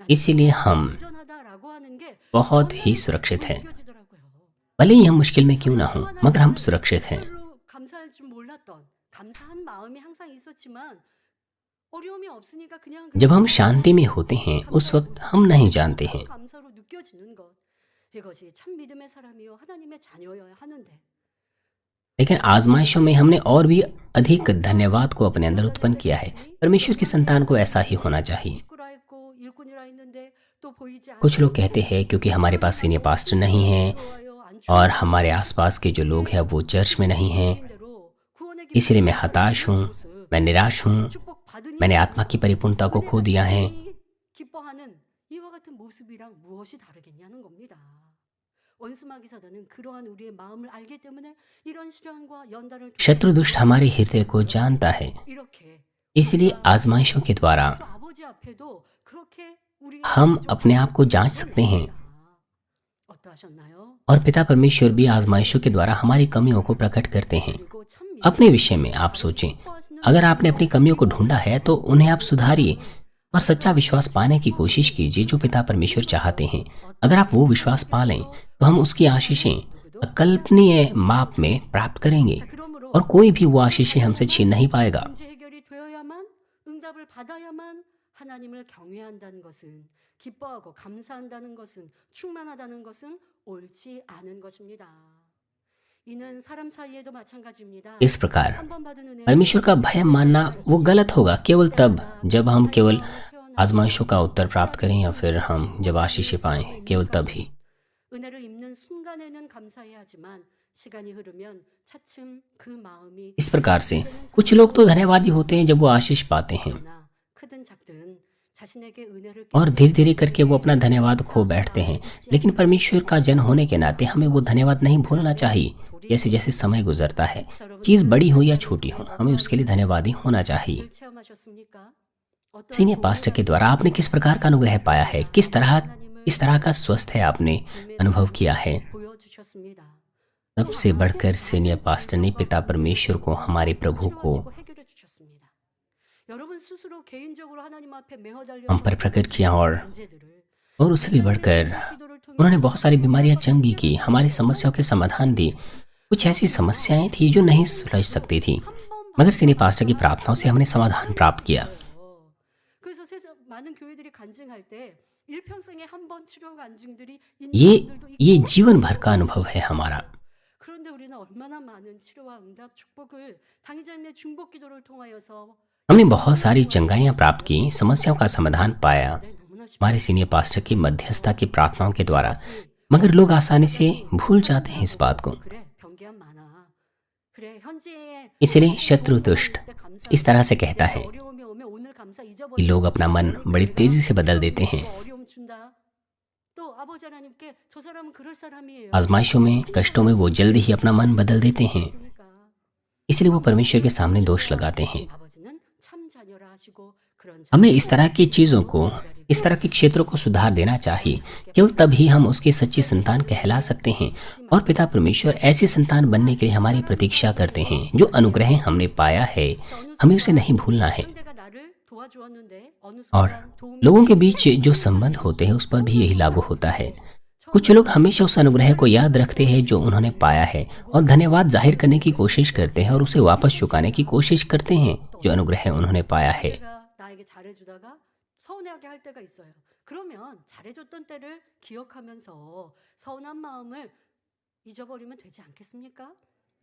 इसीलिए हम 안전하다라고 하는 게 बहुत ही सुरक्षित हैं। 느껴지더라고요. भले ही हम मुश्किल में क्यों ना हो, मगर हम सुरक्षित हैं। 별로 감사할 줄 몰랐던 감사한 마음이 항상 있었지만 어려움이 없으니까 그냥 जब हम शांति में होते हैं उस वक्त हम नहीं जानते हैं, 감사로 느껴지는 것. 이것이 참 믿음의 사람이요 하나님의 자녀여야 하는데 लेकिन आजमाइशों में हमने और भी अधिक धन्यवाद को अपने अंदर उत्पन्न किया है। परमेश्वर की संतान को ऐसा ही होना चाहिए। 식구라 했고 일꾼이라 했는데 또 보이지 않는 कुछ लोग कहते हैं क्योंकि हमारे पास सीनियर पास्टर नहीं है और हमारे आसपास के जो लोग हैं वो चर्च में नहीं हैं, इसलिए मैं हताश हूँ, मैं निराश हूँ, मैंने आत्मा की परिपूर्णता को खो दिया है। 기뻐하는 이와 같은 모습이랑 무엇이 다르겠냐는 겁니다. 원수마귀사단은 그러한 우리의 마음을 알기 때문에 이런 시련과 연단을 शत्रु दुष्ट हमारे हृदय को जानता है, 이렇게 इसलिए आजमाइशों के द्वारा 또 아버지 앞에도 그렇게 우리가 हम अपने आप को जांच सकते हैं 어떠하셨나요? और पिता परमेश्वर भी आजमाइशों के द्वारा हमारी कमियों को प्रकट करते हैं। 그리고 참 अपने विषय में आप सोचें, अगर आपने अपनी कमियों को ढूंढा है तो उन्हें आप सुधारिए और सच्चा विश्वास पाने की कोशिश कीजिए जो पिता परमेश्वर चाहते हैं। अगर आप वो विश्वास पा लें तो हम उसकी आशीषें अकल्पनीय माप में प्राप्त करेंगे 자, 그러므로 और कोई भी वो आशीषें हमसे छीन नहीं पाएगा। 문제 해결이 되어야만 응답을 받아야만 하나님을 경외한다는 것은 기뻐하고 감사한다는 것은 충만하다는 것은 옳지 않은 것입니다. 이는 사람 사이에도 마찬가지입니다. इस प्रकार 한 번 받은 은혜 परमेश्वर का भय मानना वो गलत होगा केवल तब जब हम केवल आजमाइशों का उत्तर प्राप्त करें या फिर हम जब आशीषें पाएं, केवल तभी। 은혜를 입는 순간에는 감사해야 하지만 시간이 흐르면 차츰 그 마음이 इस प्रकार से कुछ लोग तो धन्यवादी होते हैं जब वो आशीष पाते हैं 그러나 크든 작든 자신에게 은혜를 और धीरे धीरे करके वो अपना धन्यवाद खो बैठते हैं। लेकिन परमेश्वर का जन होने के नाते हमें वो धन्यवाद नहीं भूलना चाहिए। जैसे जैसे समय गुजरता है, चीज़ बड़ी हो या छोटी हो, हमें उसके लिए धन्यवादी होना चाहिए। 늘 체험하셨습니까? 어떠한 सीनियर पास्टर के द्वारा आपने किस प्रकार का अनुग्रह पाया है, किस तरह का स्वस्थ है आपने अनुभव किया है। 보여주셨습니다. सबसे बढ़कर सीनियर पास्टर ने पिता परमेश्वर को, हमारे प्रभु को 치유하시고 해결해 주셨습니다. 여러분 스스로 개인적으로 하나님 앞에 매어 달려 हम पर प्रकट किया 문제들을 और उससे भी बढ़कर 기도를 통해 उन्होंने बहुत सारी बीमारियां चंगी की, हमारी समस्याओं के समाधान दी। कुछ ऐसी समस्याएं थी जो नहीं सुलझ सकती थी, मगर सीनियर पास्टर की प्रार्थनाओं से हमने समाधान प्राप्त किया। 그래서 세상 많은 교회들이 간증할 때 일평생에 한 번 치료 간증들이 있는 ये 분들도 ये 있고 जीवन भर का अनुभव है हमारा। 그런데 우리는 얼마나 많은 치료와 응답 축복을 당의자님의 중복 기도를 통하여서 हमने बहुत सारी चंगाइयां प्राप्त की, समस्याओं का समाधान पाया 너무나 हमारे सीनियर पास्टर की मध्यस्थता की प्रार्थनाओं के द्वारा, मगर लोग आसानी से भूल जाते हैं इस बात को। 그래 변기한 많아. 그래 현재의 इसलिए शत्रु दुष्ट इस तरह से कहता है 어려움이 오면 오늘 감사 कि 잊어버리고 लोग अपना मन बड़ी तेजी से बदल देते हैं। 어려움 준다. 또 아버지 하나님께 저 사람은 그럴 사람이에요. आजमाइशों में, कष्टों में वो जल्दी ही अपना मन बदल देते हैं, 그러니까 इसलिए वो परमेश्वर के सामने दोष लगाते हैं। 아버지는 참 자녀라 하시고 그런 हमें इस तरह की चीज़ों को, इस तरह के क्षेत्रों को सुधार देना चाहिए। केवल तभी हम उसकी सच्ची संतान कहला सकते हैं और पिता परमेश्वर ऐसी संतान बनने के लिए हमारी प्रतीक्षा करते हैं। जो अनुग्रह हमने पाया है, हमें उसे नहीं भूलना है। 상대가 나를 도와주었는데 어느 और 순간 도움이 लोगों के बीच जो संबंध होते हैं उस पर भी यही लागू होता है। कुछ लोग हमेशा उस अनुग्रह को याद रखते हैं जो उन्होंने पाया है और धन्यवाद जाहिर करने की कोशिश करते हैं और उसे वापस चुकाने की कोशिश करते हैं जो अनुग्रह उन्होंने पाया है। 내가 나에게 잘해주다가 서운하게 할 때가 있어요. 그러면 잘해줬던 때를 기억하면서 서운한 마음을 잊어버리면 되지 않겠습니까?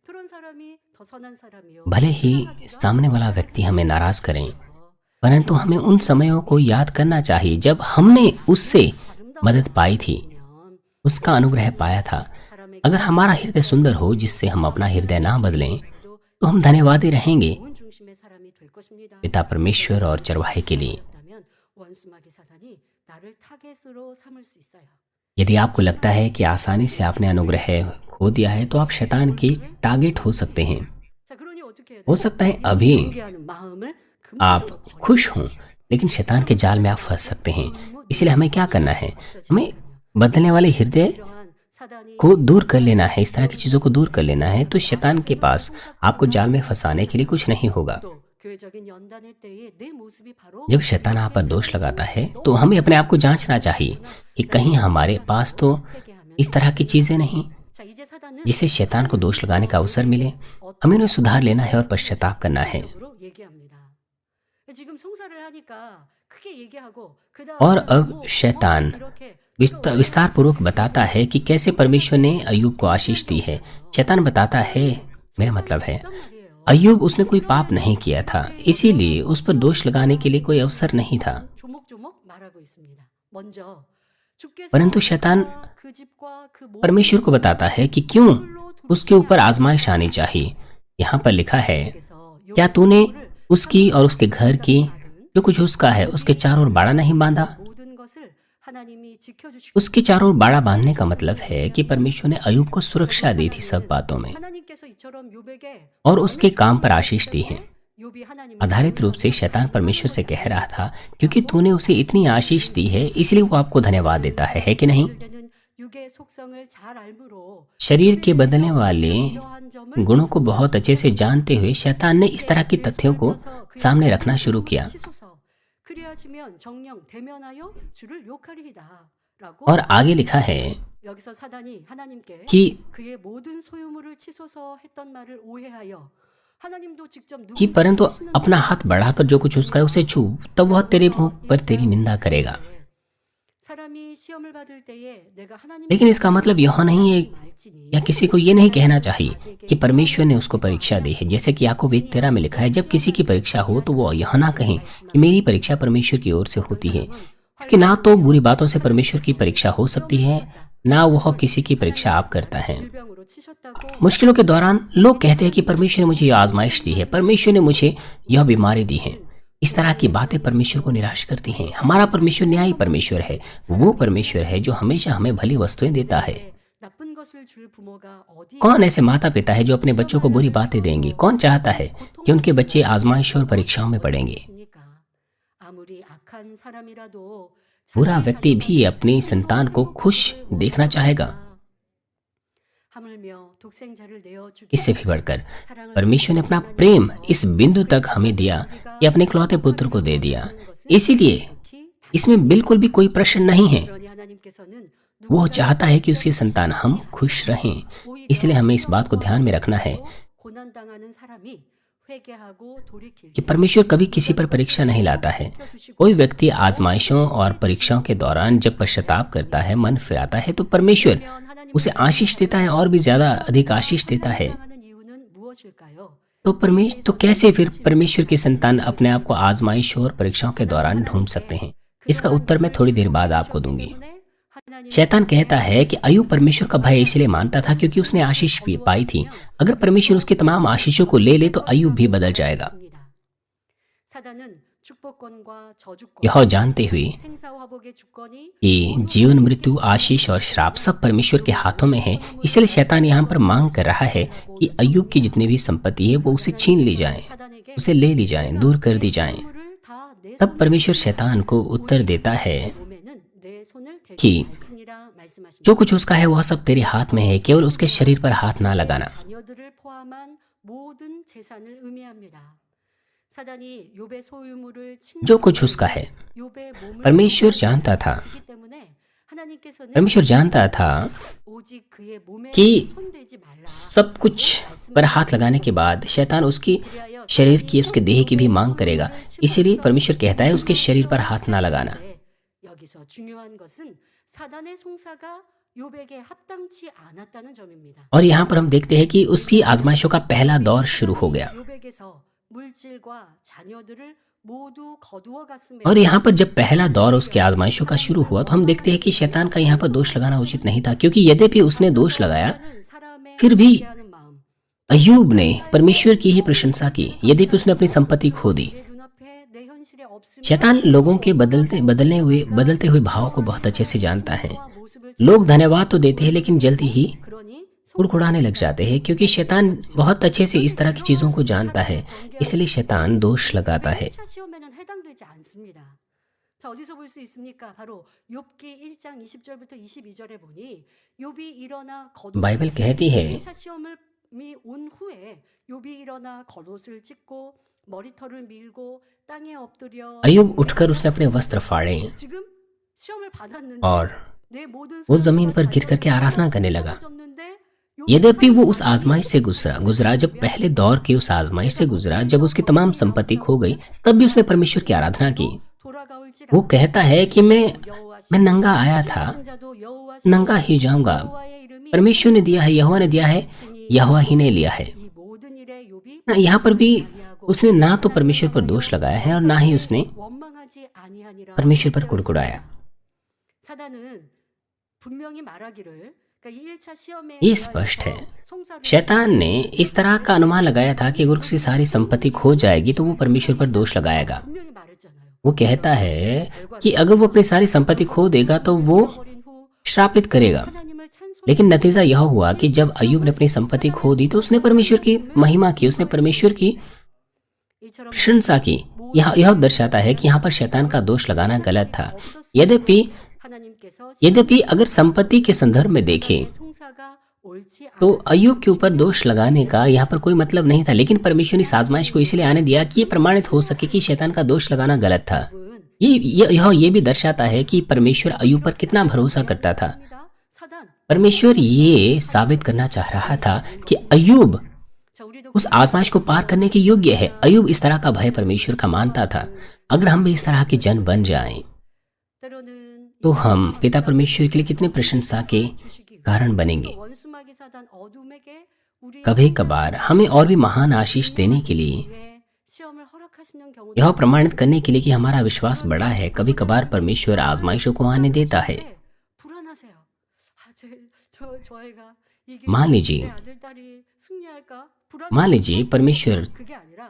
그런 사람이 더 선한 사람이요. भले ही सामने वाला व्यक्ति हमें नाराज करें, परंतु हमें उन समयों को याद करना चाहिए जब हमने उससे मदद पाई थी, उसका अनुग्रह पाया था। अगर हमारा हृदय सुंदर हो जिससे हम अपना हृदय ना बदलें, तो हम धन्यवादी रहेंगे 좋은 중심의 사람이 될 것입니다. पिता परमेश्वर और चरवाहे के लिए। 그렇다면 원수마귀 사단이 나를 타겟으로 삼을 수 있어요. यदि आपको लगता है कि आसानी से आपने अनुग्रह खो दिया है, तो आप शैतान के टारगेट हो सकते हैं। 자, 그러니 어떻게 해야 हो 돼요? सकता है अभी 경계하는 마음을 आप खुश हों, लेकिन शैतान के जाल में आप फंस सकते हैं। इसलिए हमें क्या करना है? हमें बदलने वाले हृदय 이러한 사단이 को दूर कर लेना है, इस तरह की चीज़ों को दूर कर लेना है। तो शैतान के पास आपको जाल में फंसाने के लिए कुछ नहीं होगा। 또 교회적인 연단의 때에 내 모습이 바로 जब शैतान आप पर दोष लगाता है तो हमें अपने आप को जांचना चाहिए कि कहीं हमारे पास तो 회개하면 इस तरह की चीज़ें नहीं 자, 이제 사단은 जिससे शैतान को दोष लगाने का अवसर मिले। हमें उन्हें सुधार लेना है और पश्चाताप करना है। 으로 얘기합니다. 지금 성사를 하니까 크게 얘기하고 और अब शैतान विस्तार पूर्वक बताता है कि कैसे परमेश्वर ने अय्यूब को आशीष दी है। शैतान बताता है, मेरा मतलब है अय्यूब उसने कोई पाप नहीं किया था, इसीलिए उस पर दोष लगाने के लिए कोई अवसर नहीं था। 조목조목 말하고 있습니다. 먼저 주께서 परंतु शैतान 그 집과 그 모든 परमेश्वर को बताता है कि क्यों उसके ऊपर आजमाइश आनी चाहिए। यहाँ पर लिखा है, 께서 क्या तूने उसकी और उसके घर की जो कुछ उसका है उसके चारों ओर बाड़ा नहीं बांधा? 모든 것을 하나님이 지켜주시고 उसके चारों ओर बाड़ा बांधने का मतलब है कि परमेश्वर ने अय्यूब को सुरक्षा दी थी सब बातों में 하나님께서 이처럼 욥에게 और उसके काम पर आशीष दी है। 욥이 하나님을 आधारित रूप से शैतान परमेश्वर से कह रहा था, क्योंकि तूने उसे इतनी आशीष दी है इसलिए वो आपको धन्यवाद देता है कि नहीं? 되는 육의 속성을 잘 알므로 शरीर के बदलने वाले 이러한 점을 गुणों को बहुत अच्छे से जानते हुए शैतान ने इस तरह की तथ्यों को सामने रखना शुरू किया 치소서. 그리하시면 정령 대면하여 주를 욕하리이다라고 और आगे लिखा है 여기서 사단이 하나님께 कि 그의 모든 소유물을 치소서 했던 말을 오해하여 하나님도 직접 कि 누군가를 परंतु 치시는 अपना हाथ बढ़ाकर जो कुछ उसका है उसे छू, तब वह तेरे मुंह पर तेरी निंदा करेगा। 사람이 시험을 받을 때에 내가 하나님 लेकिन इसका मतलब यह नहीं है या किसी को ये नहीं कहना चाहिए कि परमेश्वर ने उसको परीक्षा दी है। जैसे कि याकूब 1:13 में लिखा है, जब किसी की परीक्षा हो तो वो यह ना कहें कि मेरी परीक्षा परमेश्वर की ओर से होती है, क्योंकि ना तो बुरी बातों से परमेश्वर की परीक्षा हो सकती है, ना वह किसी की परीक्षा आप करता है। 질병으로 치셨다고 मुश्किलों के दौरान लोग कहते हैं कि परमेश्वर ने मुझे यह आजमाइश दी है, परमेश्वर ने मुझे यह बीमारी दी है। इस तरह की बातें परमेश्वर को निराश करती हैं। हमारा परमेश्वर न्यायी परमेश्वर है, वो परमेश्वर है जो हमेशा हमें भली वस्तुएं देता है। 나쁜 것을 줄 부모가 어디 कौन ऐसे माता पिता है जो अपने बच्चों को बुरी बातें देंगे? कौन चाहता है कि उनके बच्चे आजमाइश और परीक्षाओं में पड़ेंगे? 있습니까? 아무리 악한 사람이라도 बुरा व्यक्ति भी अपनी संतान को खुश देखना चाहेगा। 하물며 독생자를 내어 주기 इससे भी बढ़कर परमेश्वर ने अपना प्रेम इस बिंदु तक हमें दिया कि अपने इकलौते पुत्र को दे दिया। इसीलिए इसमें बिल्कुल भी कोई प्रश्न नहीं है। 그러니 하나님께서는 वो चाहता है कि उसकी संतान हम खुश रहें। इसलिए हमें इस बात को ध्यान में रखना है 고난 당하는 사람이 회개하고 돌이킬 कि परमेश्वर कभी किसी पर परीक्षा नहीं लाता है। कोई व्यक्ति आजमाइशों और परीक्षाओं के दौरान जब पश्चाताप करता है, मन फिराता है, तो परमेश्वर उसे आशीष देता है और भी ज्यादा अधिक आशीष देता है। 하는 이유는 무엇일까요? तो कैसे फिर परमेश्वर की संतान अपने आप को आजमाइश और परीक्षाओं के दौरान ढूंढ सकते हैं? इसका उत्तर मैं थोड़ी देर बाद आपको दूंगी। शैतान कहता है कि अय्यूब परमेश्वर का भय इसलिए मानता था क्योंकि उसने आशीष भी पाई थी। अगर परमेश्वर उसकी तमाम आशीषों को ले ले तो अय्यूब भी बदल जाएगा। 사단은 축복권과 저주권, यह जानते हुए 생사화복의 주권이 कि जीवन मृत्यु आशीष और श्राप सब परमेश्वर के हाथों में है, इसलिए शैतान यहाँ पर मांग कर रहा है कि अय्यूब की जितनी भी संपत्ति है वो उसे छीन ली जाए, 사단에게 उसे ले ली जाए, दूर कर दी जाए। 선물을 다 내 तब परमेश्वर शैतान को उत्तर देता है 몸에는 내 손을 대지 कि 말지니라 말씀하십니다. जो कुछ उसका है वह सब तेरे हाथ में है, केवल उसके शरीर पर हाथ ना लगाना। 자녀들을 포함한 모든 재산을 의미합니다. 사단이 욥의 소유물을 जो कुछ उसका है 욥의 몸을 परमेश्वर जानता था, 지기 때문에 하나님께서는 परमेश्वर जानता था 오직 그의 몸에 कि 손대지 말라. सब कुछ पर हाथ लगाने के बाद शैतान उसकी शरीर की, उसके देह की भी मांग करेगा। इसीलिए परमेश्वर कहता है उसके शरीर पर हाथ ना लगाना। 여기서 중요한 것은 사단의 송사가 욥에게 합당치 않았다는 점입니다. और यहाँ पर हम देखते हैं कि उसकी आजमाइशों का पहला दौर शुरू हो गया। 욥에게서 물질과 자녀들을 모두 거두어 갔음에 और यहाँ पर जब पहला दौर उसकी आजमाइशों का शुरू हुआ तो हम देखते हैं कि शैतान का यहाँ पर दोष लगाना उचित नहीं था, क्योंकि यद्यपि उसने दोष लगाया, 사람의 फिर भी 하는 मा음 अय्यूब ने परमेश्वर की ही प्रशंसा की, यद्यपि उसने अपनी संपत्ति खो दी। 내 눈앞에 내 현실에 없음을 शैतान लोगों के बदलते हुए भाव को बहुत अच्छे से जानता है। 모습을 लोग धन्यवाद तो देते हैं लेकिन जल्दी ही 그러니 उड़ाने लग जाते हैं, क्योंकि शैतान बहुत अच्छे से इस तरह की चीजों को जानता है, इसलिए शैतान दोष लगाता है। 1차 시험에는 해당되지 않습니다. 자, 어디서 볼 수 있습니까? 바로 욥기 1장 20절부터 22절에 보니 욥이 일어나 겉옷을 बाइबल कहती है 1차 시험이 온 후에 욥이 일어나 겉옷을 찢고 머리털을 밀고 땅에 엎드려 अय्यूब उठकर उसने अपने वस्त्र फाड़े 지금 시험을 받았는데 और 내 मो든 वो जमीन पर गिर करके आराधना करने लगा। 졌는데 यद्यपि वो उस आजमाइश से गुजरा जब पहले दौर की उस आजमाइश से गुजरा, जब उसकी तमाम संपत्ति खो गई, तब भी उसने परमेश्वर की आराधना की। 돌아가올지라 वो कहता है कि मैं 여호와 नंगा आया था, 신자도 여호와 नंगा ही जाऊंगा। 여호와의 이름이 परमेश्वर ने दिया है, यहोवा ने दिया है, यहोवा ही ने लिया है। 이 모든 일에 욥이 ना यहाँ पर भी उसने ना तो परमेश्वर पर दोष लगाया है और ना ही उसने 원망하지 아니하니라. परमेश्वर पर कुड़कुड़ाया। 사단은 분명히 말하기를 그러니까 이 1차 시험에 ये स्पष्ट है, 송사를 शैतान ने इस तरह का अनुमान लगाया था कि अगर उसकी सारी संपत्ति खो जाएगी तो वो परमेश्वर पर दोष लगाएगा। 분명히 말했잖아요. वो कहता है कि अगर वो अपनी सारी संपत्ति खो देगा तो वो 버린 후 श्रापित करेगा। 하나님을 찬송 लेकिन नतीजा यह हुआ कि जब अय्यूब ने अपनी संपत्ति खो दी तो उसने परमेश्वर की महिमा की, उसने परमेश्वर की 이처럼 प्रशंसा की। यह दर्शाता है कि यहाँ पर शैतान का दोष लगाना गलत था। यद्यपि 하나님께서 अगर संपत्ति के संदर्भ में देखें 송사가 옳지 तो अय्यूब के ऊपर दोष लगाने का यहाँ पर कोई मतलब नहीं था, लेकिन परमेश्वर ने इस आजमाइश को इसलिए आने दिया कि ये प्रमाणित हो सके कि शैतान का दोष लगाना गलत था। ये भी दर्शाता है कि परमेश्वर अय्यूब पर कितना भरोसा करता था। 않습니다. 사단. परमेश्वर ये साबित करना चाह रहा था कि अय्यूब 자, 우리도 उस आजमाइश को पार करने के योग्य है। अय्यूब इस तरह का भय परमेश्वर का मानता था। अगर हम भी इस तरह के जन बन जाएं 때로는 तो हम पिता परमेश्वर के लिए कितने प्रशंसा के 주시기 कारण बनेंगे। 원수마귀 사단 어둠에게 우리 कभी कभार हमें और भी महान आशीष देने के लिए, 위해 시험을 허락하시는 경우도 यह प्रमाणित करने के लिए कि हमारा विश्वास बड़ा है, कभी कभार परमेश्वर आजमाइशों को आने देता है। 불안하세요. 저 애가 이게 मान लीजिए 내 아들 딸이 승리할까? मान लीजिए परमेश्वर 그게 아니라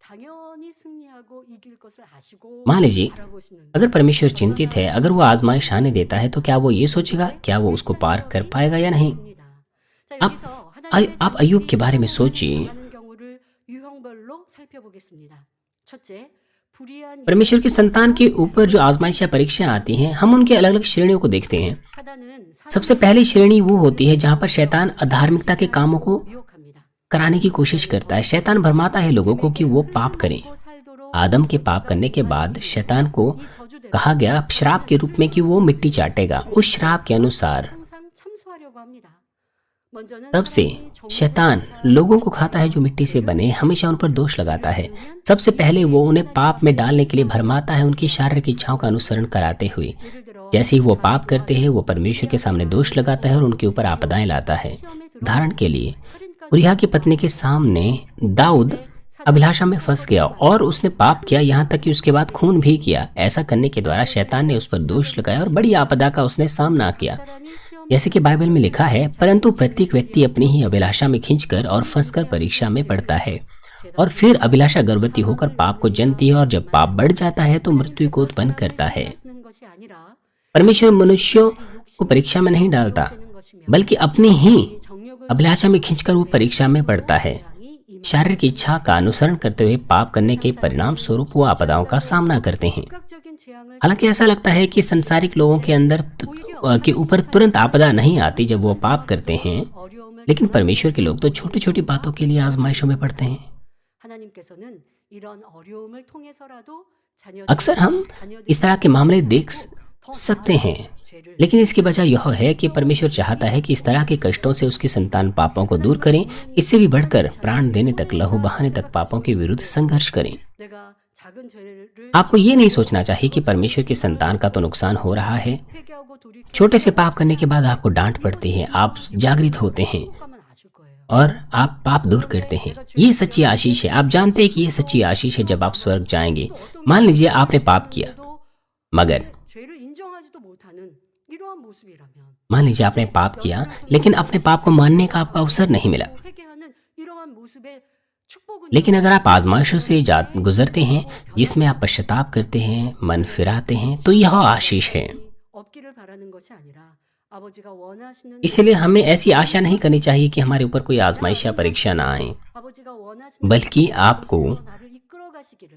당연히 승리하고 이길 것을 아시고 मान लीजिए 바라보시는 अगर परमेश्वर चिंतित है, अगर वो आजमाइश आने देता है तो क्या वो ये सोचेगा क्या वो उसको पार कर पाएगा या नहीं। 있습니다. 자, आप 여기서 하나님의 आप अय्यूब के बारे में सोचिए। 하는 경우를 유형별로 살펴보겠습니다. 첫째, 불의한 परमेश्वर की संतान के ऊपर जो आजमाइश या परीक्षाएं आती हैं, हम उनके अलग अलग श्रेणियों को देखते हैं। 사단은 सबसे पहली श्रेणी वो होती है जहाँ पर शैतान अधार्मिकता के कामों को 유혹합니다. कराने की कोशिश करता है। शैतान भरमाता है लोगों को कि वो पाप करें। 또 살도록 आदम के पाप करने के बाद शैतान को 이 저주대로 कहा गया श्राप के रूप में कि वो मिट्टी चाटेगा। उस श्राप के अनुसार 항상 참소하려고 합니다. 먼저는 तब से शैतान लोगों को खाता है जो मिट्टी से बने, हमेशा उन पर दोष लगाता है। सबसे पहले वो उन्हें पाप में डालने के लिए भरमाता है, उनकी शारीरिक इच्छाओं का अनुसरण कराते हुए। 예를 들어 जैसे ही वो पाप करते हैं वो परमेश्वर के सामने दोष लगाता है और उनके ऊपर आपदाएं लाता है। उदाहरण के लिए उरिय्याह की पत्नी के सामने दाऊद अभिलाषा में फंस गया और उसने पाप किया, यहाँ तक कि उसके बाद खून भी किया। ऐसा करने के द्वारा शैतान ने उस पर दोष लगाया और बड़ी आपदा का उसने सामना किया। जैसे कि बाइबल में लिखा है, परंतु प्रत्येक व्यक्ति अपनी ही अभिलाषा में खींचकर और फंसकर परीक्षा में पड़ता है और फिर अभिलाषा गर्भवती होकर पाप को जन्मती है, और जब पाप बढ़ जाता है तो मृत्यु को उत्पन्न करता है। परमेश्वर मनुष्यों को परीक्षा में नहीं डालता, बल्कि अपनी ही अभिलाषा में खींचकर वो परीक्षा में पड़ता है। शारीरिक इच्छा का अनुसरण करते हुए पाप करने के परिणाम स्वरूप वो आपदाओं का सामना करते हैं। हालांकि ऐसा लगता है कि संसारिक लोगों के अंदर के ऊपर तुरंत आपदा नहीं आती जब वो पाप करते हैं, लेकिन परमेश्वर के लोग तो छोटी छोटी बातों के लिए आजमाइशों में पड़ते हैं। अक्सर हम इस तरह के मामले देख सकते हैं, लेकिन इसकी वजह यह है कि परमेश्वर चाहता है कि इस तरह के कष्टों से उसकी संतान पापों को दूर करें। इससे भी बढ़कर प्राण देने तक, लहू बहाने तक पापों के विरुद्ध संघर्ष करें। आपको ये नहीं सोचना चाहिए कि परमेश्वर की संतान का तो नुकसान हो रहा है। छोटे से पाप करने के बाद आपको डांट पड़ती है, आप जागृत होते हैं और आप पाप दूर करते हैं। ये सच्ची आशीष है। आप जानते हैं कि ये सच्ची आशीष है जब आप स्वर्ग जाएंगे। मान लीजिए आपने पाप किया, मगर मान लीजिए आपने पाप किया, लेकिन अपने पाप को मानने का आपको अवसर नहीं मिला। लेकिन अगर आप आजमाइशों से गुजरते हैं जिसमें आप पश्चाताप करते हैं, मन फिराते हैं, तो यह आशीष है। इसलिए हमें ऐसी आशा नहीं करनी चाहिए कि हमारे ऊपर कोई आजमाइश या परीक्षा ना आए, बल्कि आपको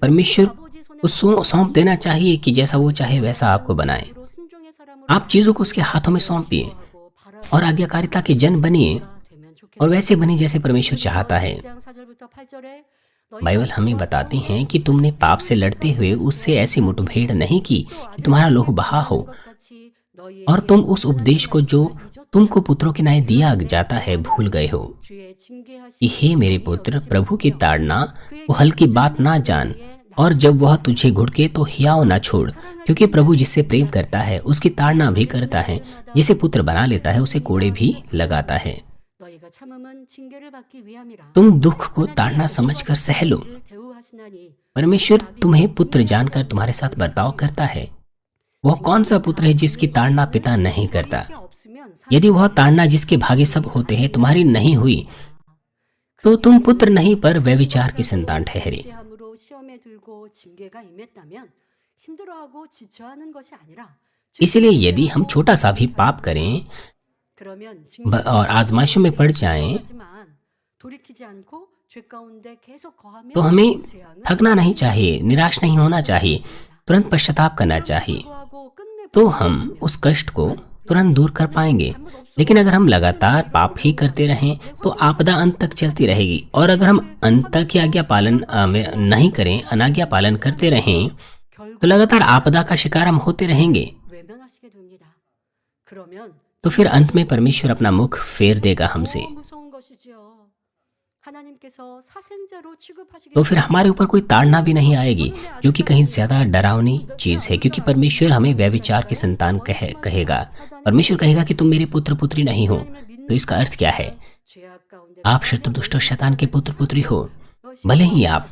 परमेश्वर को सौंप देना चाहिए कि जैसा वो चाहे वैसा आपको बनाए। आप चीजों को उसके हाथों में सौंपिए और आज्ञाकारिता के जन बनिए, और वैसे बनिए जैसे परमेश्वर चाहता है। बाइबल हमें बताती है कि तुमने पाप से लड़ते हुए उससे ऐसी मुठभेड़ नहीं की कि तुम्हारा लहू बहा हो, और तुम उस उपदेश को जो तुमको पुत्रों के न्याय दिया जाता है भूल गए हो कि हे मेरे पुत्र, प्रभु की ताड़ना वो हल्की बात ना जान, और जब वह तुझे घुड़के तो हियाव ना छोड़, क्योंकि प्रभु जिससे प्रेम करता है उसकी ताड़ना भी करता है, जिसे पुत्र बना लेता है उसे कोड़े भी लगाता है। तुम दुख को ताड़ना समझकर सह लो। परमेश्वर तुम्हें पुत्र जानकर तुम्हारे साथ बर्ताव करता है। वह कौन सा पुत्र है जिसकी ताड़ना पिता नहीं करता? यदि वह ताड़ना जिसके भागे सब होते हैं तुम्हारी नहीं हुई, तो तुम पुत्र नहीं पर व्यभिचार की संतान ठहरे। इसलिए यदि हम छोटा सा भी पाप करें और आजमाइशों में पड़ जाएं, तो हमें थकना नहीं चाहिए, निराश नहीं होना चाहिए, तुरंत पश्चाताप करना चाहिए, तो हम उस कष्ट को तुरंत दूर कर पाएंगे। लेकिन अगर हम लगातार पाप ही करते रहें तो आपदा अंत तक चलती रहेगी, और अगर हम अंत तक की आज्ञा पालन नहीं करें, अनाज्ञा पालन करते रहें, तो लगातार आपदा का शिकार हम होते रहेंगे। तो फिर अंत में परमेश्वर अपना मुख फेर देगा हमसे। तो फिर हमारे ऊपर कोई ताड़ना भी नहीं आएगी, जो कि कहीं ज्यादा डरावनी चीज है, क्योंकि परमेश्वर हमें व्यभिचार की संतान कहेगा। परमेश्वर कहेगा कि तुम मेरे पुत्र पुत्री नहीं हो। तो इसका अर्थ क्या है? आप शत्रु दुष्ट शैतान के पुत्र पुत्री हो, भले ही आप,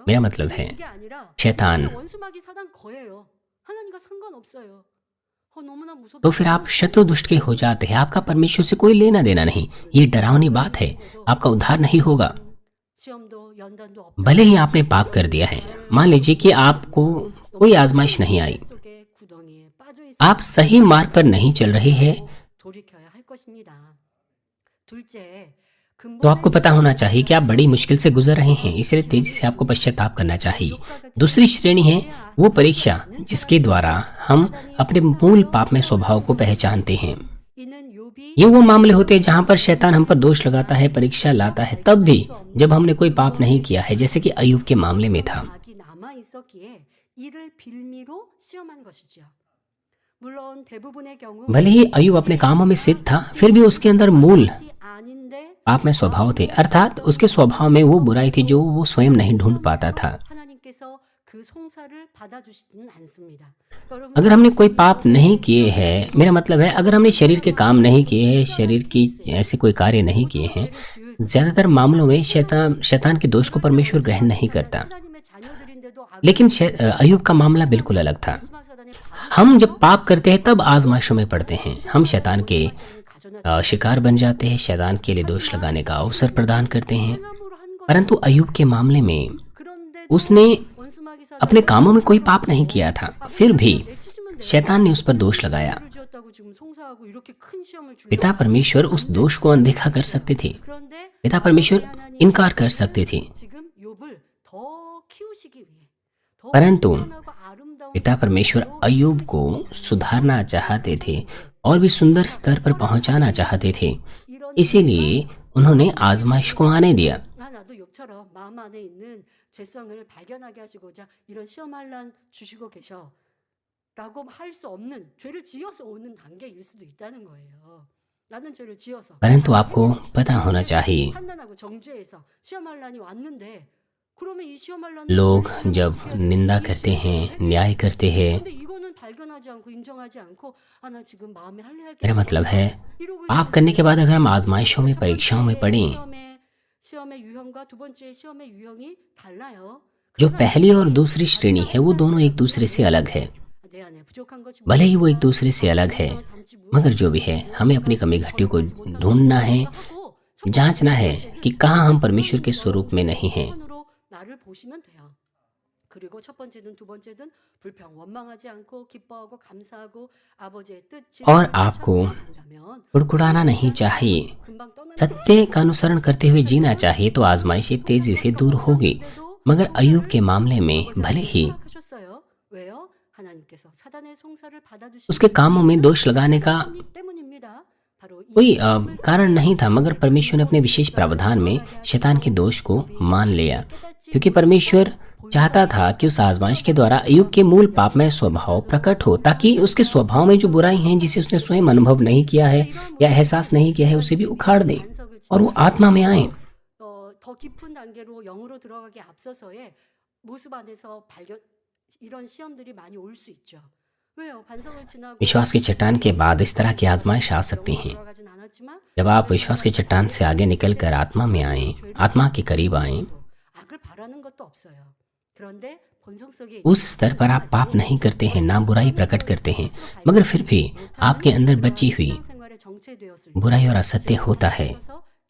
मेरा मतलब है शैतान, तो फिर आप शत्रु दुष्ट के हो जाते हैं। आपका परमेश्वर से कोई लेना देना नहीं। ये डरावनी बात है, आपका उद्धार नहीं होगा। भले ही आपने पाप कर दिया है, मान लीजिए कि आपको कोई आजमाइश नहीं आई, आप सही मार्ग पर नहीं चल रहे हैं, तो आपको पता होना चाहिए कि आप बड़ी मुश्किल से गुजर रहे हैं, इसलिए तेजी से आपको पश्चाताप करना चाहिए। दूसरी श्रेणी है वो परीक्षा जिसके द्वारा हम अपने मूल पाप में स्वभाव को पहचानते हैं। ये वो मामले होते हैं जहाँ पर शैतान हम पर दोष लगाता है, परीक्षा लाता है, तब भी जब हमने कोई पाप नहीं किया है, जैसे कि अय्यूब के मामले में था। भले ही अय्यूब अपने कामों में सिद्ध था, फिर भी उसके अंदर मूल पाप में स्वभाव थे, अर्थात उसके स्वभाव में वो बुराई थी जो वो स्वयं नहीं ढूंढ पाता था। अगर हमने कोई पाप नहीं किए हैं, मेरा मतलब है अगर हमने शरीर के काम नहीं किए हैं, शरीर की ऐसे कोई कार्य नहीं किए हैं, ज्यादातर मामलों में शैतान के दोष को परमेश्वर ग्रहण नहीं करता। लेकिन अय्यूब का मामला बिल्कुल अलग था। हम जब पाप करते हैं तब आजमाइशों में पड़ते हैं, हम शैतान के शिकार बन जाते हैं, शैतान के लिए दोष लगाने का अवसर प्रदान करते हैं। 행함으로 한 것은 परंतु अय्यूब के मामले में 그런데도 उसने 원수마귀 अपने 사단이 कामों में कोई पाप नहीं किया था, फिर भी 내치시면 돼요. शैतान ने उस पर दोष लगाया। 죄를 지었다고 지금 송사하고 이렇게 큰 시험을 주려고 पिता परमेश्वर उस दोष को अनदेखा कर सकते थे, 그런데 पिता परमेश्वर इनकार कर सकते थे, 지금 욥을 더 키우시기 위해 더 परंतु 선하고 아름다운 पिता परमेश्वर अय्यूब को सुधारना चाहते थे और भी सुंदर स्तर पर पहुंचाना चाहते थे। 이런 इसीलिए उन्होंने आजमाइश को आने दिया। 나도 욥처럼 마음 안에 있는 죄성을 발견하게 하시고자 이런 시험환란 주시고 계셔 라고 할 수 없는 죄를 지어서 오는 단계일 수도 있다는 거예요. 나는 죄를 지어서 परंतु आपको पता होना चाहिए, 판단하고 정죄해서 시험환란이 왔는데 그러면 이 시험환란은 लोग जब निंदा करते हैं, न्याय करते हैं, 근데 이거는 발견하지 않고 인정하지 않고 아 나 지금 마음에 할례할 게 मेरा मतलब है 이러고 पाप करने के बाद अगर हम आजमाइशों में, परीक्षाओं में पड़ें, 시험의 유형과 두 번째 시험의 유형이 달라요. जो पहली और दूसरी श्रेणी है वो दोनों एक दूसरे से अलग है। 내 안에 부족한 것이 भले ही वो एक दूसरे से अलग है, मगर जो भी है हमें अपनी कमी घटियों को ढूंढना है, जांचना है कि कहाँ हम परमेश्वर के स्वरूप में नहीं हैं। 으로 나를 보시면 돼요. 그리고 첫 번째든 두 번째든 불평 원망하지 않고 기뻐하고 감사하고 아버지의 뜻 और आपको कुड़कुड़ाना नहीं चाहिए, 금방 떠나는 सत्य का अनुसरण करते हुए जीना चाहिए, तो आजमाइशें तेजी से दूर होगी। मगर अय्यूब के मामले में भले ही 하셨어요. 왜요? 하나님께서 사단의 송사를 받아주신 उसके कामों में दोष लगाने का 때문입니다. 바로 이 कोई कारण नहीं था, मगर परमेश्वर ने अपने विशेष प्रावधान में शैतान के दोष को मान लिया, क्योंकि परमेश्वर चाहता था कि उस आजमाइश के द्वारा अय्यूब के मूल पापमय स्वभाव प्रकट हो, ताकि उसके स्वभाव में जो बुराई हैं जिसे उसने स्वयं अनुभव नहीं किया है या एहसास नहीं किया है, उसे भी उखाड़ दे और वो आत्मा में आए। 더 깊은 단계로 영으로 들어가기 앞서서의 모습 안에서 발견 이런 시험들이 많이 올 수 있죠. 왜요? 반성을 지나고 विश्वास की चट्टान के बाद इस तरह की आजमाइश आ सकती हैं। 들어가진 않았지만 जब आप विश्वास की चट्टान से आगे निकलकर आत्मा में आए, आत्मा के करीब आए, 악을 바라는 것도 없어요. 그런데 본성 속에 उस स्तर पर आप पाप नहीं करते हैं, ना बुराई प्रकट करते हैं, मगर फिर भी आपके अंदर बची हुई 생활에 정체되었을 बुराई और असत्य होता है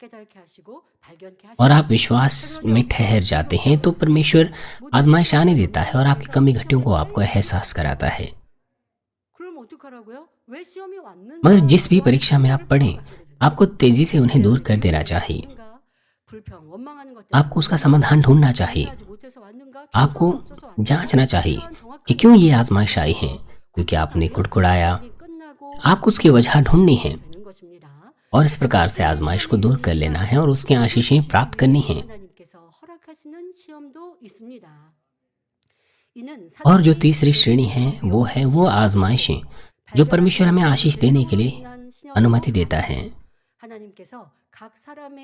때 깨닫게 하시고 발견케 하시고 और आप विश्वास में ठहर जाते हैं, तो परमेश्वर आजमाइश आने देता है और आपकी कमी घटियों को आपको एहसास कराता है। 그럼 어떡하라고요? 왜 시험이 왔는가? मगर जिस भी परीक्षा में आप पढ़ें, आपको तेजी से उन्हें दूर कर देना चाहिए। 불평, 원망하는 것 आपको उसका समाधान ढूंढना चाहिए। 하지 못해서 왔는가? आपको जांचना चाहिए कि क्यों ये आजमाइश आई है, क्योंकि आपने कुड़कुड़ाया। 끝나고 आपको उसकी वजह ढूंढनी है 되는 것입니다. और इस प्रकार से आजमाइश को दूर कर लेना है और उसकी आशीषें प्राप्त करनी है। 하나님께서 허락하시는 시험도 있습니다. 이는 और जो तीसरी श्रेणी है वो आजमाइशें जो परमेश्वर हमें आशीष देने के लिए अनुमति देता है। 하나님께서 각 사람의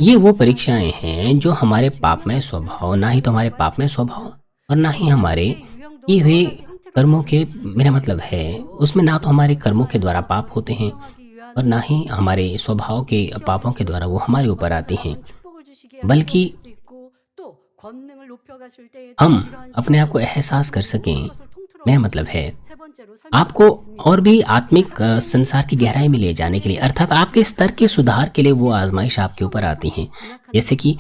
ये वो परीक्षाएं हैं जो हमारे पापमय स्वभाव, ना ही तो हमारे पापमय स्वभाव और ना ही हमारे किए हुए कर्मों के, मेरा मतलब है उसमें ना तो हमारे कर्मों के द्वारा पाप होते हैं और ना ही हमारे स्वभाव के पापों के द्वारा वो हमारे ऊपर आते हैं, बल्कि हम अपने आप को एहसास कर सकें। मेरा मतलब है आपको और भी आत्मिक संसार की गहराई में ले जाने के लिए, अर्थात आपके स्तर के सुधार के लिए वो आजमाइश आपके ऊपर आती हैं। जैसे कि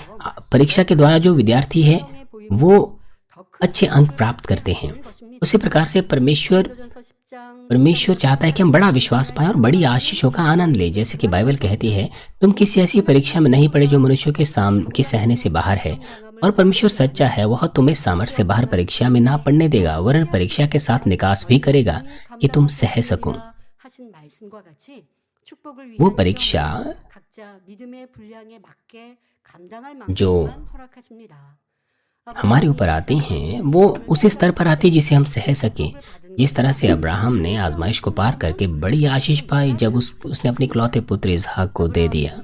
परीक्षा के द्वारा जो विद्यार्थी है वो अच्छे अंक प्राप्त करते हैं, उसी प्रकार से परमेश्वर चाहता है कि हम बड़ा विश्वास पाएं और बड़ी आशीषों का आनंद लें। जैसे कि बाइबल कहती है, तुम किसी ऐसी परीक्षा में नहीं पड़े जो मनुष्यों के सहने से बाहर है, और परमेश्वर सच्चा है, वह तुम्हें सामर्थ्य से बाहर परीक्षा में ना पड़ने देगा, वरन परीक्षा के साथ निकास भी करेगा कि तुम सह सको। वो परीक्षा जो हमारे ऊपर आती हैं वो उसी स्तर पर आती है जिसे हम सह सकें। जिस तरह से अब्राहम ने आजमाइश को पार करके बड़ी आशीष पाई जब उसने अपने इकलौते पुत्र इसहाक को दे दिया।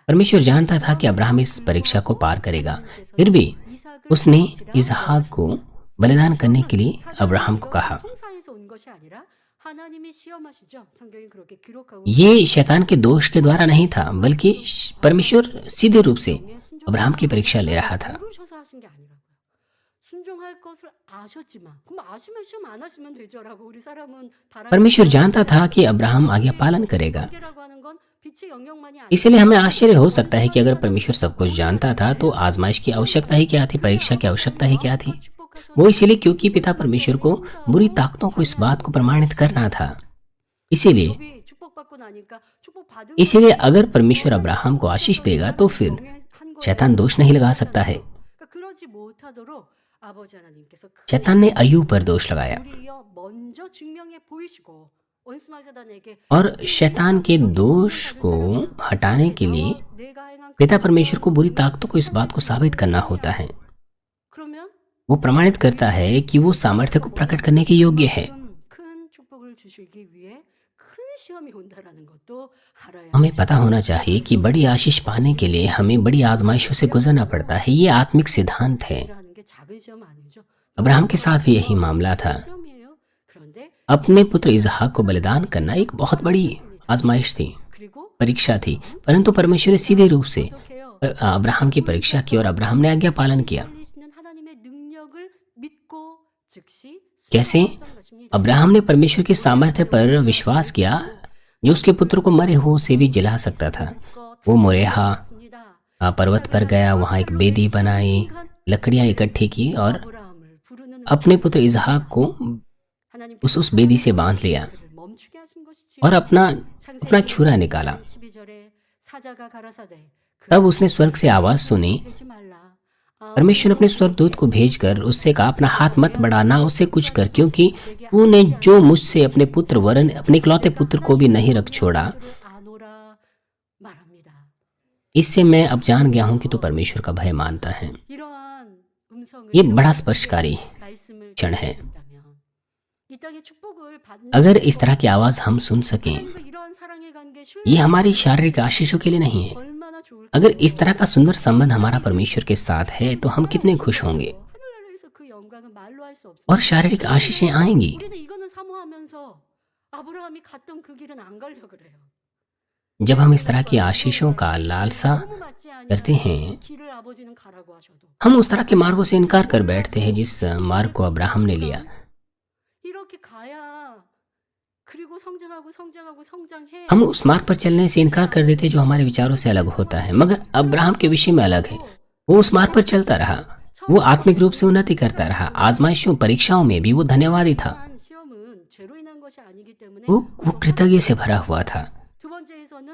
परमेश्वर जानता था कि अब्राहम इस परीक्षा को पार करेगा, फिर भी उसने इसहाक को बलिदान करने के लिए अब्राहम को कहा। ये शैतान के दोष के द्वारा नहीं था, बल्कि परमेश्वर सीधे रूप से अब्राहम की परीक्षा ले रहा था। 순종할 것을 아셨지만 그럼 아시면 시험 안 하시면 되죠라고 우리 사람은 바라는 परमेश्वर जानता था कि अब्राहम आगे पालन करेगा। 관계라고 하는 건 빛의 영역만이 इसलिए हमें आश्चर्य हो सकता है कि अगर परमेश्वर सब कुछ जानता था तो आजमाइश की आवश्यकता ही क्या थी, परीक्षा की आवश्यकता ही क्या थी। वो इसलिए क्योंकि पिता परमेश्वर को बुरी ताकतों को इस बात को प्रमाणित करना था। इसीलिए 욥이 축복받고 나니까 축복받은 इसीलिए अगर परमेश्वर अब्राहम को आशीष देगा तो फिर 경외한 거예요. शैतान दोष नहीं लगा सकता है। 그러니까 그러지 못하도록 아버지 하나님께서 शैतान ने अय्यूब पर दोष लगाया 우리여 먼저 증명해 보이시고 원수마귀 사단에게 और शैतान के दोष को हटाने के लिए 내가 행한 पिता परमेश्वर को बुरी ताकतों को इस बात को साबित करना होता है। 그러면 वो प्रमाणित करता है कि वो सामर्थ्य को प्रकट करने के योग्य है। 큰 축복을 주시기 위해 큰 시험이 온다라는 것도 알아야 हमें पता होना चाहिए कि बड़ी आशीष पाने के लिए हमें बड़ी आजमाइशों से गुजरना पड़ता है। ये आत्मिक सिद्धांत है। 라는 게 작은 시험 아니죠. अब्राहम के साथ भी यही मामला था। 시험이에요. 그런데 अपने पुत्र इसहाक को बलिदान करना एक बहुत बड़ी आजमाइश थी, 그리고 परीक्षा थी, परंतु परमेश्वर ने सीधे रूप से 어떻게요? अब्राहम की परीक्षा की और अब्राहम ने आज्ञा पालन किया। 살리시는 하나님의 능력을 믿고 즉시 कैसे? 수용했던 것입니다. अब्राहम ने परमेश्वर की सामर्थ्य पर विश्वास किया जो उसके पुत्र को मरे हुओं से भी जिला सकता था। वो मोरेहा पर्वत पर गया, वहां एक बेदी बनाई, लकड़ियां इकट्ठी की और 아브라함을 부르는 अपने पुत्र इसहाक को 하나님께서 उस बेदी से बांध लिया 그를 멈추게 하신 것이지요. और अपना छुरा निकाला। 12절에 사자가 가라사대 तब उसने स्वर्ग से आवाज सुनी। 되지 말라. परमेश्वर ने अपने स्वर्गदूत को भेजकर उससे कहा, अपना हाथ मत बढ़ाना, उससे कुछ कर, क्योंकि तूने जो मुझसे अपने पुत्र वरन अपने इकलौते पुत्र को भी नहीं रख छोड़ा। 아노라 말합니다. इससे मैं अब जान गया हूं कि तू परमेश्वर का भय मानता है। 이러한 음성을 ये बड़ा स्पर्शकारी 말씀을 क्षण है। 들으신다면 이 땅의 축복을 받는 अगर इस तरह की आवाज हम सुन सकें, 하나님과 이러한 사랑의 관계 ये हमारी शारीरिक आशीषों के लिए नहीं है। 얼마나 좋을까? अगर इस तरह का सुंदर संबंध हमारा परमेश्वर के साथ है तो हम कितने खुश होंगे 하늘나라에서 그 영광은 말로 할 수 없어. और शारीरिक आशीषें आएंगी। 우리는 이거는 사모하면서 아브라함이 갔던 그 길은 안 가려 그래요. जब हम इस तरह की आशीषों का लालसा 너무 맞지 करते 않으면 हैं, 길을 아버지는 가라고 하셔도 हम उस तरह के मार्गों से इनकार कर बैठते हैं जिस मार्ग को अब्राहम ने लिया। 이렇게 가야 그리고 성장하고 성장해. हम उस मार्ग पर चलने से इनकार कर देते हैं जो हमारे विचारों से अलग होता है। मगर अब्राहम के विषय में अलग है। वो उस मार्ग पर चलता रहा, वो आत्मिक रूप से उन्नति करता रहा। आजमाइशों परीक्षाओं में भी वो धन्यवादी था। 한 시험은 죄로 인한 것이 아니기 때문에 वो कृतज्ञ से भरा हुआ था। 두 번째에서는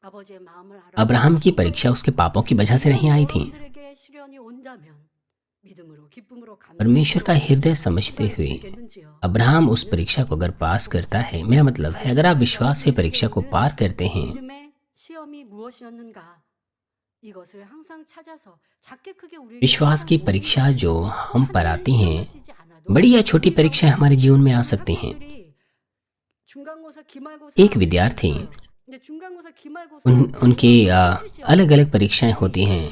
아버지의 마음을 알아. अब्राहम की परीक्षा उसके पापों की वजह से नहीं आई थी। 여러분들에게 시련이 온다면 믿음으로 기쁨으로 परमेश्वर का हृदय समझते हुए 있겠는지요? अब्राहम उस परीक्षा को अगर पास करता है, मेरा मतलब है अगर आप विश्वास से परीक्षा को पार करते हैं, 믿음의 시험이 무엇이었는가? 이것을 항상 찾아서 작게 크게 우리에게 विश्वास की परीक्षा जो हम पर आती हैं, 하시지 않아도 बड़ी या छोटी परीक्षाएं हमारे जीवन में आ सकती हैं। 학생들이 중간고사, 기말고사 एक विद्यार्थी 근데 중간고사, 기말고사 उनकी अलग अलग परीक्षाएं होती हैं,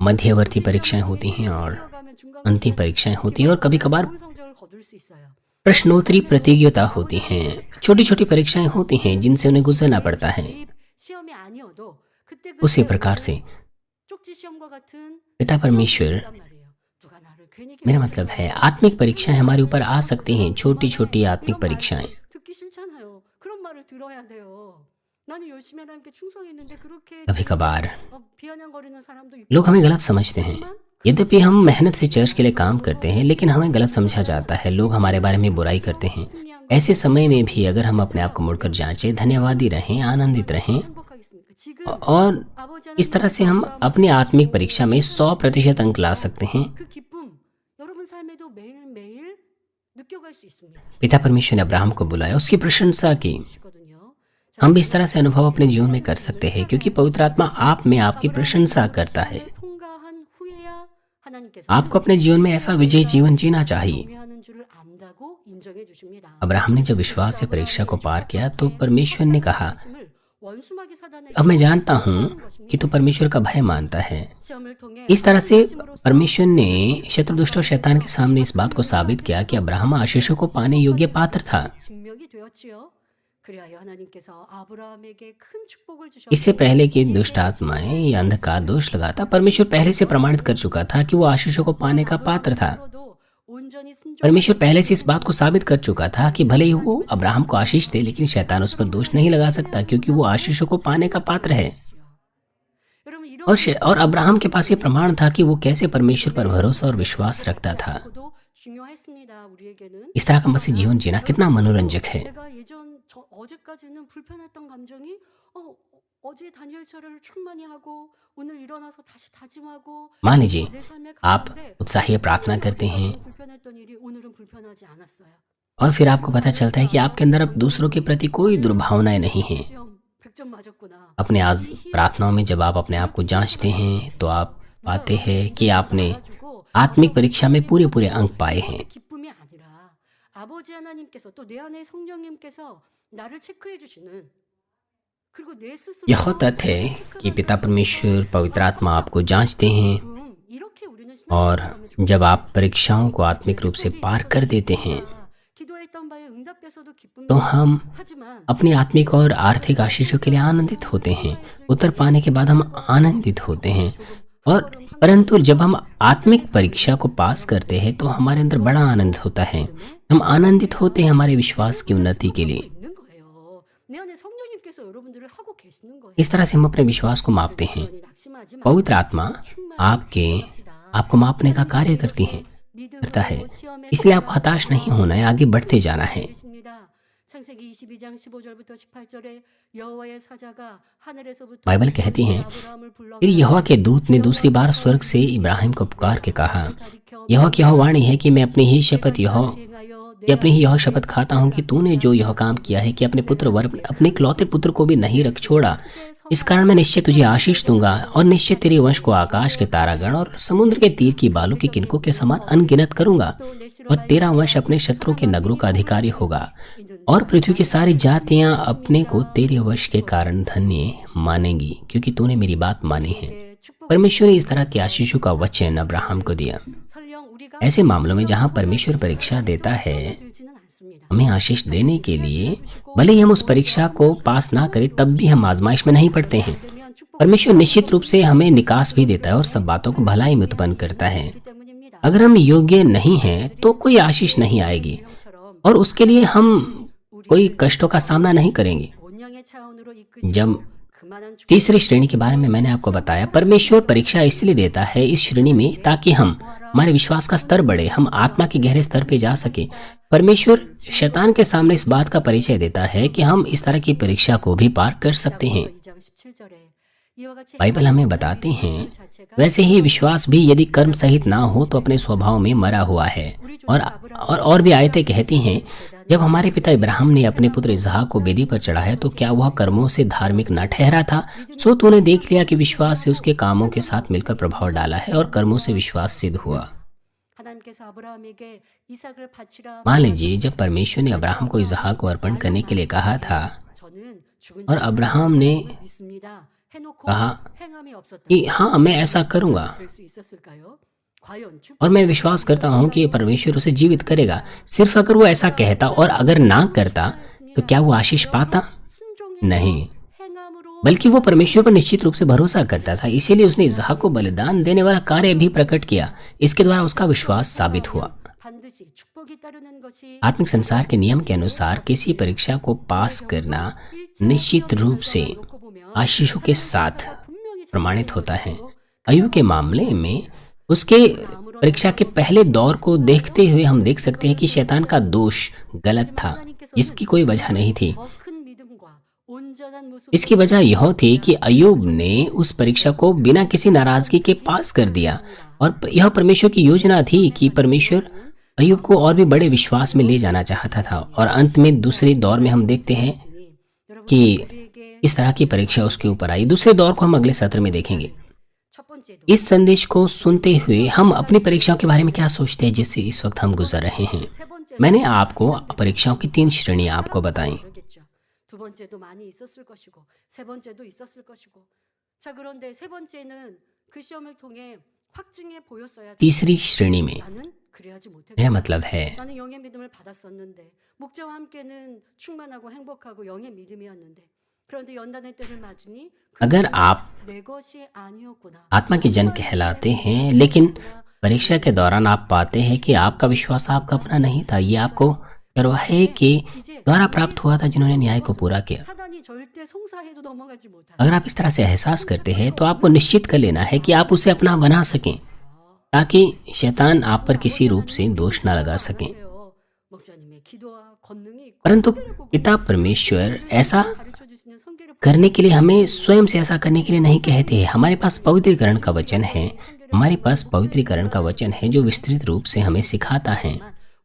मध्यवर्ती परीक्षाएं होती हैं और अंतिम परीक्षाएं होती हैं और कभी कभार 좋은 성적을 거둘 수 있어요. प्रश्नोत्तरी प्रतियोगिता होती हैं। छोटी छोटी परीक्षाएं होती हैं जिनसे उन्हें गुजरना पड़ता है। 시험이 아니어도 그때 उसी प्रकार से 쪽지 시험과 같은 पिता परमेश्वर, 있단 말이에요. 누가 나를 괜히 मेरा मतलब है आत्मिक परीक्षाएं हमारे ऊपर आ सकती हैं, छोटी छोटी आत्मिक परीक्षाएं। 듣기 싫잖아요. 그런 말을 들어야 돼요. 나는 열심히 하나님께 충성했는데 그렇게 कभी कभार 비아냥거리는 사람도 있고 लोग हमें गलत समझते हैं। यद्यपि हम मेहनत से चर्च के लिए काम करते हैं, लेकिन हमें गलत समझा जाता है। लोग हमारे बारे में बुराई करते हैं। ऐसे समय में भी अगर हम अपने आप को मुड़कर जांचें, धन्यवादी रहें, आनंदित रहें 행복하겠습니까? 지금 और 아버지 इस तरह से हम अपनी आत्मिक परीक्षा में 100% अंक ला सकते हैं। 그 기쁨 여러분 삶에도 매일매일 느껴갈 수 있습니다. पिता परमेश्वर ने अब्राहम को बुलाया, उसकी प्रशंसा की। 시거든요. हम भी इस तरह से अनुभव अपने जीवन में कर सकते हैं क्योंकि पवित्र आत्मा आप में आपकी प्रशंसा करता है। 통과한 후에야 하나님께서 आपको अपने जीवन में ऐसा विजयी जीवन जीना चाहिए। 경외하는 줄을 안다고 인정해 주십니다. अब्राहम ने जब विश्वास से परीक्षा को पार किया तो परमेश्वर ने कहा, 말씀을 원수마귀 사단에게 अब मैं जानता हूँ 하는 것입니다. कि तू परमेश्वर का भय मानता है। 시험을 통해 इस तरह से परमेश्वर ने शत्रु दुष्ट और शैतान के सामने इस बात को साबित किया कि अब्राहम आशीषों को पाने योग्य पात्र था। 증명이 되었지요. 그리하여 하나님께서 아브라함에게 큰 축복을 इससे 주셨고 पहले कि दुष्ट आत्माएं या अंधकार दोष लगाता, परमेश्वर पहले से प्रमाणित कर चुका था कि वो आशीषों को पाने का पात्र था। परमेश्वर पहले से इस बात को साबित कर चुका था कि भले ही वो अब्राहम को आशीष दे, लेकिन शैतान उस पर दोष नहीं लगा सकता, क्योंकि वो आशीषों को पाने का पात्र है। और अब्राहम के पास ये प्रमाण था कि वो कैसे परमेश्वर पर भरोसा और विश्वास रखता था। इस तरह का मसीह जीवन जीना कितना मनोरंजक है। मान लीजिए आप उत्साही प्रार्थना करते हैं और फिर आपको पता चलता है कि आपके अंदर अब दूसरों के प्रति कोई दुर्भावनाएं नहीं हैं। अपने आज प्रार्थनाओं में जब आप अपने आप को जांचते हैं तो आप पाते हैं कि आपने आत्मिक परीक्षा में पूरे अंक पाए हैं। यह तथ्य है कि पिता परमेश्वर पवित्र आत्मा आपको जांचते हैं, और जब आप परीक्षाओं को आत्मिक रूप से पार कर देते हैं तो हम अपनी आत्मिक और आर्थिक आशीषों के लिए आनंदित होते हैं। उत्तर पाने के बाद हम आनंदित होते हैं, और परंतु जब हम आत्मिक परीक्षा को पास करते हैं तो हमारे अंदर बड़ा आनंद होता है। हम आनंदित होते हैं हमारे विश्वास की उन्नति के लिए। इस तरह से हम अपने विश्वास को मापते हैं। पवित्र आत्मा आपको मापने का कार्य करता है। इसलिए आपको हताश नहीं होना है, आगे बढ़ते जाना है। बाइबल कहती है, फिर यहोवा के दूत ने दूसरी बार स्वर्ग से इब्राहिम को पुकार के कहा, यहोवा की यह वाणी है कि मैं अपनी ही यह शपथ खाता हूँ कि तूने जो यह काम किया है कि अपने पुत्र वर अपने इकलौते पुत्र को भी नहीं रख छोड़ा, इस कारण मैं निश्चय तुझे आशीष दूंगा, और निश्चय तेरे वंश को आकाश के तारागण और समुद्र के तीर की बालू के किनकों के समान अनगिनत करूंगा, और तेरा वंश अपने शत्रुओं के नगरों का अधिकारी होगा, और पृथ्वी की सारी जातियां अपने को तेरे वश के कारण धन्य मानेंगी, क्योंकि तूने मेरी बात मानी है। परमेश्वर ने इस तरह के आशीषों का वचन अब्राहम को दिया। ऐसे मामलों में जहां परमेश्वर परीक्षा देता है हमें आशीष देने के लिए, भले ही हम उस परीक्षा को पास ना करें तब भी हम आजमाइश में नहीं पड़ते हैं। परमेश्वर निश्चित रूप से हमें निकास भी देता है और सब बातों को भलाई में उत्पन्न करता है। अगर हम योग्य नहीं हैं तो कोई आशीष नहीं आएगी, और उसके लिए हम कोई कष्टों का सामना नहीं करेंगे। जब तीसरी श्रेणी के बारे में मैंने आपको बताया, परमेश्वर परीक्षा इसलिए देता है इस श्रेणी में ताकि हमारे विश्वास का स्तर बढ़े, हम आत्मा के गहरे स्तर पे जा सके। परमेश्वर शैतान के सामने इस बात का परिचय देता है कि हम इस तरह की परीक्षा को भी पार कर सकते हैं। बाइबल हमें बताते हैं, वैसे ही विश्वास भी यदि कर्म सहित ना हो तो अपने स्वभाव में मरा हुआ है। और भी आयतें कहती हैं, जब हमारे पिता इब्राहिम ने अपने पुत्र इसहाक को वेदी पर चढ़ाया तो क्या वह कर्मों से धार्मिक न ठहरा था? सो तूने देख लिया कि विश्वास से उसके कामों के साथ मिलकर प्रभाव डाला है, और कर्मों से विश्वास सिद्ध हुआ। मान लीजिए जब परमेश्वर ने अब्राहम को इसहाक को अर्पण करने के लिए कहा था, और अब्राहम ने कहा कि हाँ मैं ऐसा करूंगा, और मैं विश्वास करता हूं कि परमेश्वर उसे जीवित करेगा। सिर्फ अगर वो ऐसा कहता और अगर ना करता तो क्या वो आशीष पाता? नहीं, बल्कि वो परमेश्वर पर निश्चित रूप से भरोसा करता था। इसीलिए उसने इसहाक को बलिदान देने वाला कार्य भी प्रकट किया। इसके द्वारा उसका विश्वास साबित हुआ। आत्मिक संसार के नियम के अनुसार किसी परीक्षा को पास करना निश्चित रूप से आशीषों के साथ प्रमाणित होता है। अय्यूब के मामले में उसके परीक्षा के पहले दौर को देखते हुए हम देख सकते हैं कि शैतान का दोष गलत था, जिसकी कोई वजह नहीं थी। इसकी वजह यह थी कि अय्यूब ने उस परीक्षा को बिना किसी नाराजगी के पास कर दिया, और यह परमेश्वर की योजना थी कि परमेश्वर अय्यूब को और भी बड़े विश्वास में ले जाना चाहता था। और अंत में दूसरे दौर में हम देखते हैं कि इस तरह की परीक्षा उसके ऊपर आई। दूसरे दौर को हम अगले सत्र में देखेंगे। इस संदेश को सुनते हुए हम अपनी परीक्षाओं के बारे में क्या सोचते हैं जिससे इस वक्त हम गुजर रहे हैं? मैंने आपको परीक्षाओं की 3 श्रेणियां आपको बताई। तीसरी श्रेणी में मेरा मतलब है अगर आप आत्मा के जन कहलाते हैं लेकिन परीक्षा के दौरान आप पाते हैं कि आपका विश्वास आपका अपना नहीं था, ये आपको चरवाहे के द्वारा प्राप्त हुआ था जिन्होंने न्याय को पूरा किया। 사단이 절대 송사해도 넘어가지 못하게 अगर आप इस तरह से एहसास करते हैं तो आपको निश्चित कर लेना है कि आप उसे अपना बना सकें, ताकि शैतान आप पर किसी रूप से दोष न लगा सकें। 그래요. 목자님의 기도와 권능이 있고 परंतु 성계를 보고 पिता परमेश्वर ऐसा 가르쳐 주시는 성계를 करने के लिए हमें स्वयं से ऐसा करने के लिए नहीं कहते हैं। हमारे पास पवित्रीकरण का वचन है, हमारे पास पवित्रीकरण का वचन है जो विस्तृत रूप से हमें सिखाता है।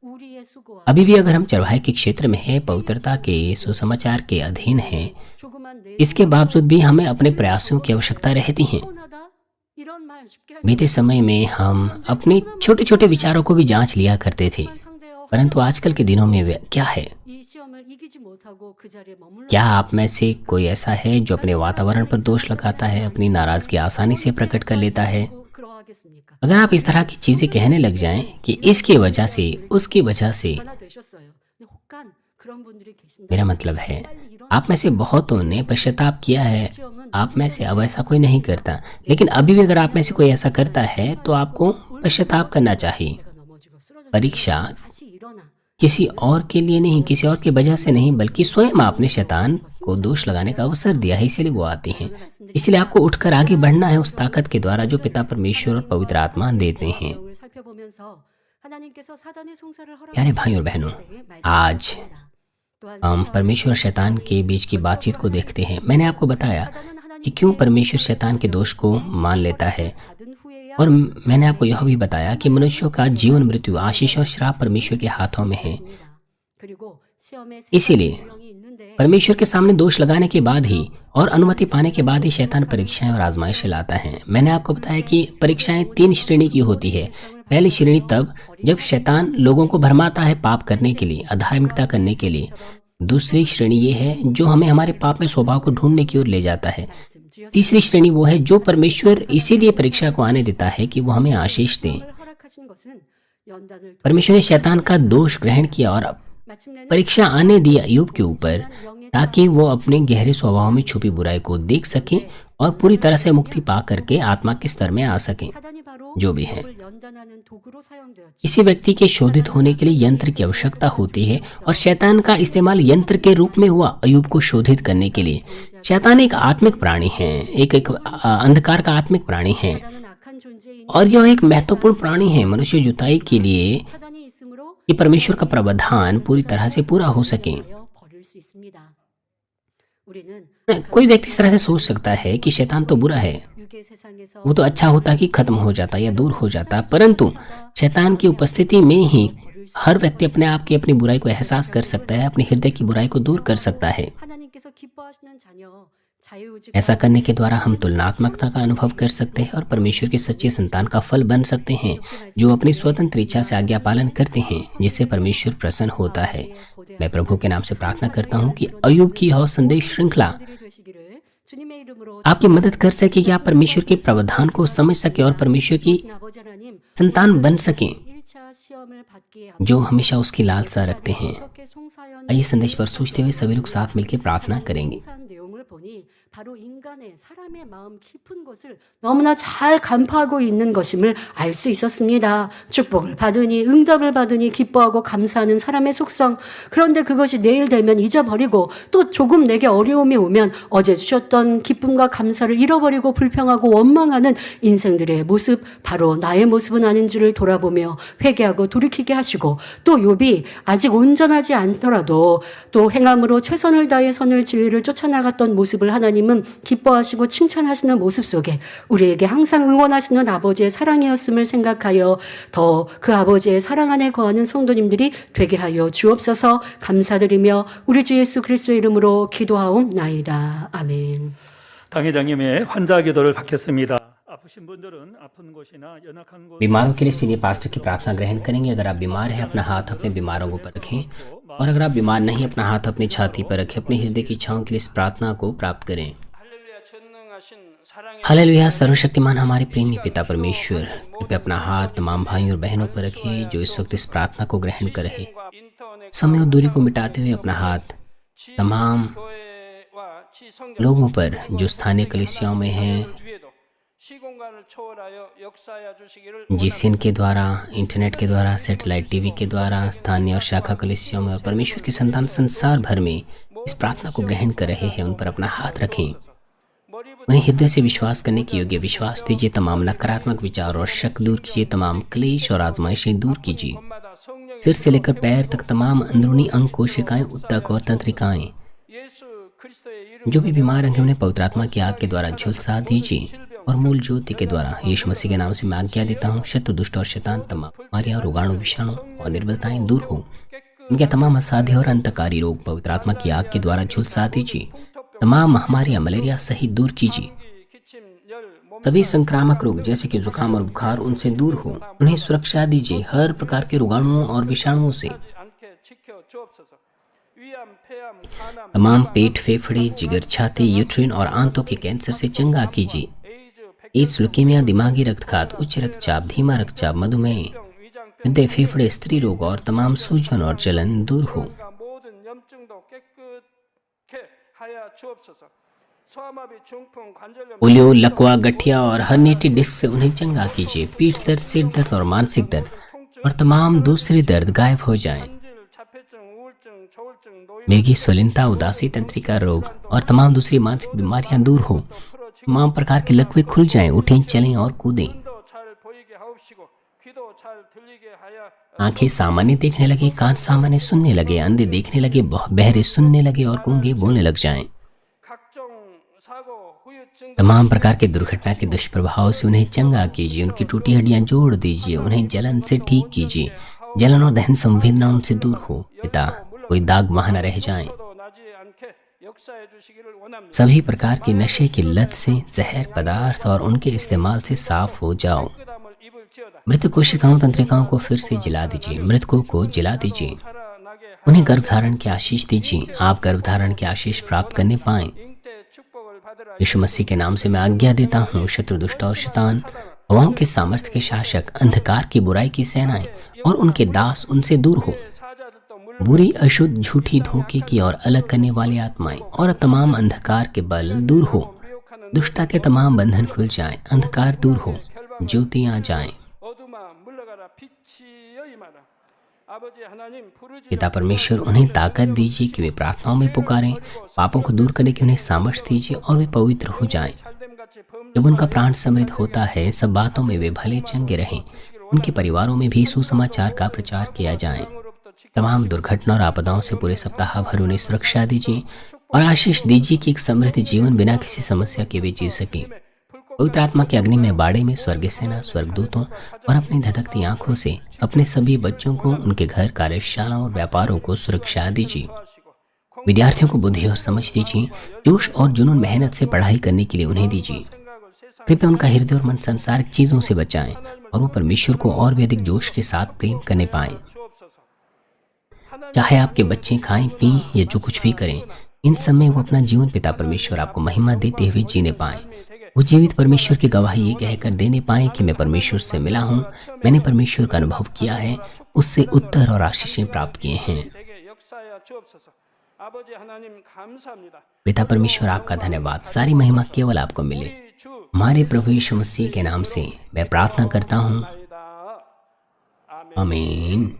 우리의 수고와 अभी भी अगर हम चरवाहे के क्षेत्र में हैं, पवित्रता के सुसमाचार के अधीन हैं, 조그만 내 इसके बावजूद भी हमें अपने प्रयासों की आवश्यकता रहती है। 서운하다 이런 말 쉽게 할 बीते समय में हम अपने छोटे छोटे विचारों को भी जांच लिया करते थे, 수만 상대여 परंतु आजकल के दिनों में क्या है? 이 시험을 이기지 못하고 그 자리에 머물러 क्या आप में से कोई ऐसा है जो अपने वातावरण पर दोष लगाता है, अपनी नाराजगी आसानी से प्रकट कर लेता है? 그러하겠습니까? अगर आप इस तरह की चीजें कहने लग जाएं कि इसकी वजह से, उसकी वजह से, 하나 되셨어요. 근데 혹간 그런 분들이 계신다. मेरा मतलब है आप में से बहुतों ने पश्चाताप किया है। आप में से अब ऐसा कोई नहीं करता, लेकिन अभी भी अगर आप में से कोई ऐसा करता है तो आपको पश्चाताप करना चाहिए। 내가 넘어지고 쓰러졌을 परीक्षा 때 다시 일어나. किसी और के लिए नहीं, किसी और की वजह से नहीं, बल्कि स्वयं आपने शैतान को दोष लगाने का अवसर दिया है, इसीलिए वो आती हैं। इसलिए आपको उठकर आगे बढ़ना है उस ताकत के द्वारा जो पिता परमेश्वर और पवित्र आत्मा देते हैं। 내용을 살펴보면서 하나님께서 사단의 송사를 प्यारे भाई और बहनों, आज हम परमेश्वर और शैतान के बीच की बातचीत को देखते हैं। मैंने आपको बताया कि क्यों परमेश्वर शैतान के दोष को मान लेता है, और मैंने आपको यह भी बताया कि मनुष्यों का जीवन मृत्यु, आशीष और श्राप परमेश्वर के हाथों में है। इसीलिए परमेश्वर के सामने दोष लगाने के बाद ही और अनुमति पाने के बाद ही शैतान परीक्षाएं और आजमाइशें लाता है। मैंने आपको बताया कि परीक्षाएं 3 श्रेणी की होती है। पहली श्रेणी तब जब शैतान लोगों को भरमाता है पाप करने के लिए, अधार्मिकता करने के लिए। दूसरी श्रेणी ये है जो हमें हमारे पाप में स्वभाव को ढूंढने की ओर ले जाता है। तीसरी श्रेणी वो है जो परमेश्वर इसीलिए परीक्षा को आने देता है कि वो हमें आशीष दे। परमेश्वर ने शैतान का दोष ग्रहण किया और परीक्षा आने दी अय्यूब के ऊपर, ताकि वो अपने गहरे स्वभाव में छुपी बुराई को देख सके और पूरी तरह से मुक्ति पा करके आत्मा के स्तर में आ सके। जो भी है, किसी व्यक्ति के शोधित होने के लिए यंत्र की आवश्यकता होती है, और शैतान का इस्तेमाल यंत्र के रूप में हुआ अय्यूब को शोधित करने के लिए। शैतान एक आत्मिक प्राणी है, एक अंधकार का आत्मिक प्राणी है, और यह एक महत्वपूर्ण प्राणी है मनुष्य जुताई के लिए, कि परमेश्वर का प्रावधान पूरी तरह से पूरा हो सके। कोई व्यक्ति इस तरह से सोच सकता है कि शैतान तो बुरा है, वो तो अच्छा होता कि खत्म हो जाता या दूर हो जाता, परंतु शैतान की उपस्थिति में ही हर व्यक्ति अपने आप की अपनी बुराई को एहसास कर सकता है, अपने हृदय की बुराई को दूर कर सकता है। ऐसा करने के द्वारा हम तुलनात्मकता का अनुभव कर सकते हैं और परमेश्वर के सच्चे संतान का फल बन सकते हैं, जो अपनी स्वतंत्र इच्छा से आज्ञा पालन करते हैं, जिससे परमेश्वर प्रसन्न होता है। मैं प्रभु के नाम से प्रार्थना करता हूँ कि अय्यूब की यह संदेश श्रृंखला आपकी मदद कर सके कि आप परमेश्वर के प्रावधान को समझ सके और परमेश्वर की संतान बन सके, जो हमेशा उसकी लालसा रखते हैं। आइए संदेश पर सोचते हुए सभी लोग साथ मिलकर प्रार्थना करेंगे। 바로 인간의 사람의 마음 깊은 것을 너무나 잘 간파하고 있는 것임을 알 수 있었습니다. 축복을 받으니 응답을 받으니 기뻐하고 감사하는 사람의 속성. 그런데 그것이 내일 되면 잊어버리고 또 조금 내게 어려움이 오면 어제 주셨던 기쁨과 감사를 잃어버리고 불평하고 원망하는 인생들의 모습, 바로 나의 모습은 아닌지를 돌아보며 회개하고 돌이키게 하시고, 또 욥이 아직 온전하지 않더라도 또 행함으로 최선을 다해 선을 진리를 쫓아나갔던 모습을 하나님은 기뻐하시고 칭찬하시는 모습 속에 우리에게 항상 응원하시는 아버지의 사랑이었음을 생각하여 더 그 아버지의 사랑 안에 거하는 성도님들이 되게 하여 주옵소서. 감사드리며 우리 주 예수 그리스도의 이름으로 기도하옵나이다. 아멘. 당회장님의 환자 기도를 받겠습니다. 아프신 분들은 아픈 곳이나 연약한 곳 बीमारों के लिए सीनियर पास्टर की प्रार्थना ग्रहण करेंगे। अगर आप बीमार हैं, अपना हाथ अपने बीमारों को पर रखें, और अगर आप बीमार नहीं, अपना हाथ अपनी छाती पर रखें। अपने हृदय की इच्छाओं के लिए इस प्रार्थना को प्राप्त करें। हालेलुया। सर्वशक्तिमान हमारे प्रेमी पिता परमेश्वर, कृपया अपना हाथ तमाम भाइयों और बहनों पर रखें जो इस वक्त इस प्रार्थना को ग्रहण कर रहे। समय और दूरी को मिटाते हुए अपना हाथ तमाम लोगों पर जो स्थानीय कलीसियाओं में हैं, जिस इनके द्वारा, इंटरनेट के द्वारा, सैटेलाइट टीवी के द्वारा, स्थानीय और शाखा कलीसियों में और परमेश्वर की संतान संसार भर में इस प्रार्थना को ग्रहण कर रहे हैं, उन पर अपना हाथ रखें। उन्हें हृदय से विश्वास करने के योग्य विश्वास दीजिए। तमाम नकारात्मक विचार और शक दूर कीजिए। तमाम क्लेश और आजमाइशें दूर कीजिए। सिर से लेकर पैर तक तमाम अंदरूनी अंग, कोशिकाएं, ऊतक और तंत्रिकाएं जो भी बीमार हैं उन्हें पवित्र आत्मा की आग के द्वारा झुलसा दीजिए और मूल ज्योति के द्वारा यीशु मसीह के नाम से मैं आज्ञा देता हूँ, शत्रु, दुष्ट और शैतान, तमाम बीमारियां, रोगाणु, विषाणु और निर्बलताएं दूर हो। उनके तमाम असाध्य और अंतकारी रोग पवित्र आत्मा की आग के द्वारा झुलसा दीजिए। तमाम महामारियां, मलेरिया सहित दूर कीजिए। सभी संक्रामक रोग जैसे कि जुकाम और बुखार उनसे दूर हो। उन्हें सुरक्षा दीजिए हर प्रकार के रोगाणुओं और विषाणुओं से। तमाम पेट, फेफड़े, जिगर, छाती, यूट्रिन और आंतों के कैंसर से चंगा कीजिए। एड्स, ल्यूकेमिया, दिमागी रक्तघात, उच्च रक्तचाप, धीमा रक्तचाप, मधुमेह, हृदय, फेफड़े, स्त्री रोग और तमाम सूजन और जलन दूर हो। पोलियो, लकवा, गठिया और हर्निएटेड डिस्क से उन्हें चंगा कीजिए। पीठ दर्द, सिर दर्द और मानसिक दर्द और तमाम दूसरे दर्द गायब हो जाएं। मेघी, स्वलिनता, उदासी, तंत्रिका रोग और तमाम दूसरी मानसिक बीमारियां दूर हो। तमाम प्रकार के लकवे खुल जाएं। उठें, चलें और कूदें। आंखें सामान्य देखने लगे, कान सामान्य सुनने लगे, अंधे देखने लगे, बहरे सुनने लगे और गूंगे बोलने लग जाएं। तमाम प्रकार के दुर्घटना के दुष्प्रभाव से उन्हें चंगा कीजिए। उनकी टूटी हड्डियां जोड़ दीजिए। उन्हें जलन से ठीक कीजिए। जलन और दहन संवेदना उनसे दूर हो। पिता, कोई दाग वहां न रह जाएं। सभी प्रकार के नशे की लत से, जहर पदार्थ और उनके इस्तेमाल से साफ हो जाओ। मृत कोशिकाओं, तंत्रिकाओं को फिर से जला दीजिए। मृतकों को जला दीजिए। उन्हें गर्भधारण की आशीष दीजिए। आप गर्भधारण की आशीष प्राप्त करने पाएं। यीशु मसीह के नाम से मैं आज्ञा देता हूँ, शत्रु, दुष्ट और शैतान, हवाओं के सामर्थ्य के शासक, अंधकार की बुराई की सेनाएं और उनके दास उनसे दूर हो। बुरी, अशुद्ध, झूठी, धोखे की और अलग करने वाली आत्माएं और तमाम अंधकार के बल दूर हो। दुष्टता के तमाम बंधन खुल जाएं। अंधकार दूर हो। ज्योति आ जाएं। पिता परमेश्वर, उन्हें ताकत दीजिए कि वे प्रार्थनाओं में पुकारें। पापों को दूर करने की उन्हें सामर्थ्य दीजिए और वे पवित्र हो जाएं। जब उनका प्राण समृद्ध होता है, सब बातों में वे भले चंगे रहें। उनके परिवारों में भी सुसमाचार का प्रचार किया जाए। तमाम दुर्घटना और आपदाओं से पूरे सप्ताह भर उन्हें सुरक्षा दीजिए और आशीष दीजिए कि एक समृद्ध जीवन बिना किसी समस्या के वे जी सकें। पवित्र आत्मा के अग्नि में बाड़े में स्वर्ग सेना, स्वर्गदूतों और अपनी धधकती आंखों से अपने सभी बच्चों को, उनके घर, कार्यशालाओं और व्यापारों को सुरक्षा दीजिए। विद्यार्थियों को बुद्धि और समझ दीजिए। जोश और जुनून, मेहनत से पढ़ाई करने के लिए उन्हें दीजिए। कृपया उनका हृदय और मन सांसारिक चीजों से बचाएं और वो परमेश्वर को और भी अधिक जोश के साथ प्रेम करने पाएं। चाहे आपके बच्चे खाएं, पीं या जो कुछ भी करें, इन सब में वो अपना जीवन पिता परमेश्वर आपको महिमा देते हुए जीने पाएं। वो जीवित परमेश्वर की गवाही ये कहकर देने पाएं कि मैं परमेश्वर से मिला हूँ, मैंने परमेश्वर का अनुभव किया है, उससे उत्तर और आशीषें प्राप्त किए हैं। पिता परमेश्वर, आपका धन्यवाद। सारी महिमा केवल आपको मिले। हमारे प्रभु यीशु मसीह के नाम से मैं प्रार्थना करता हूँ, आमीन।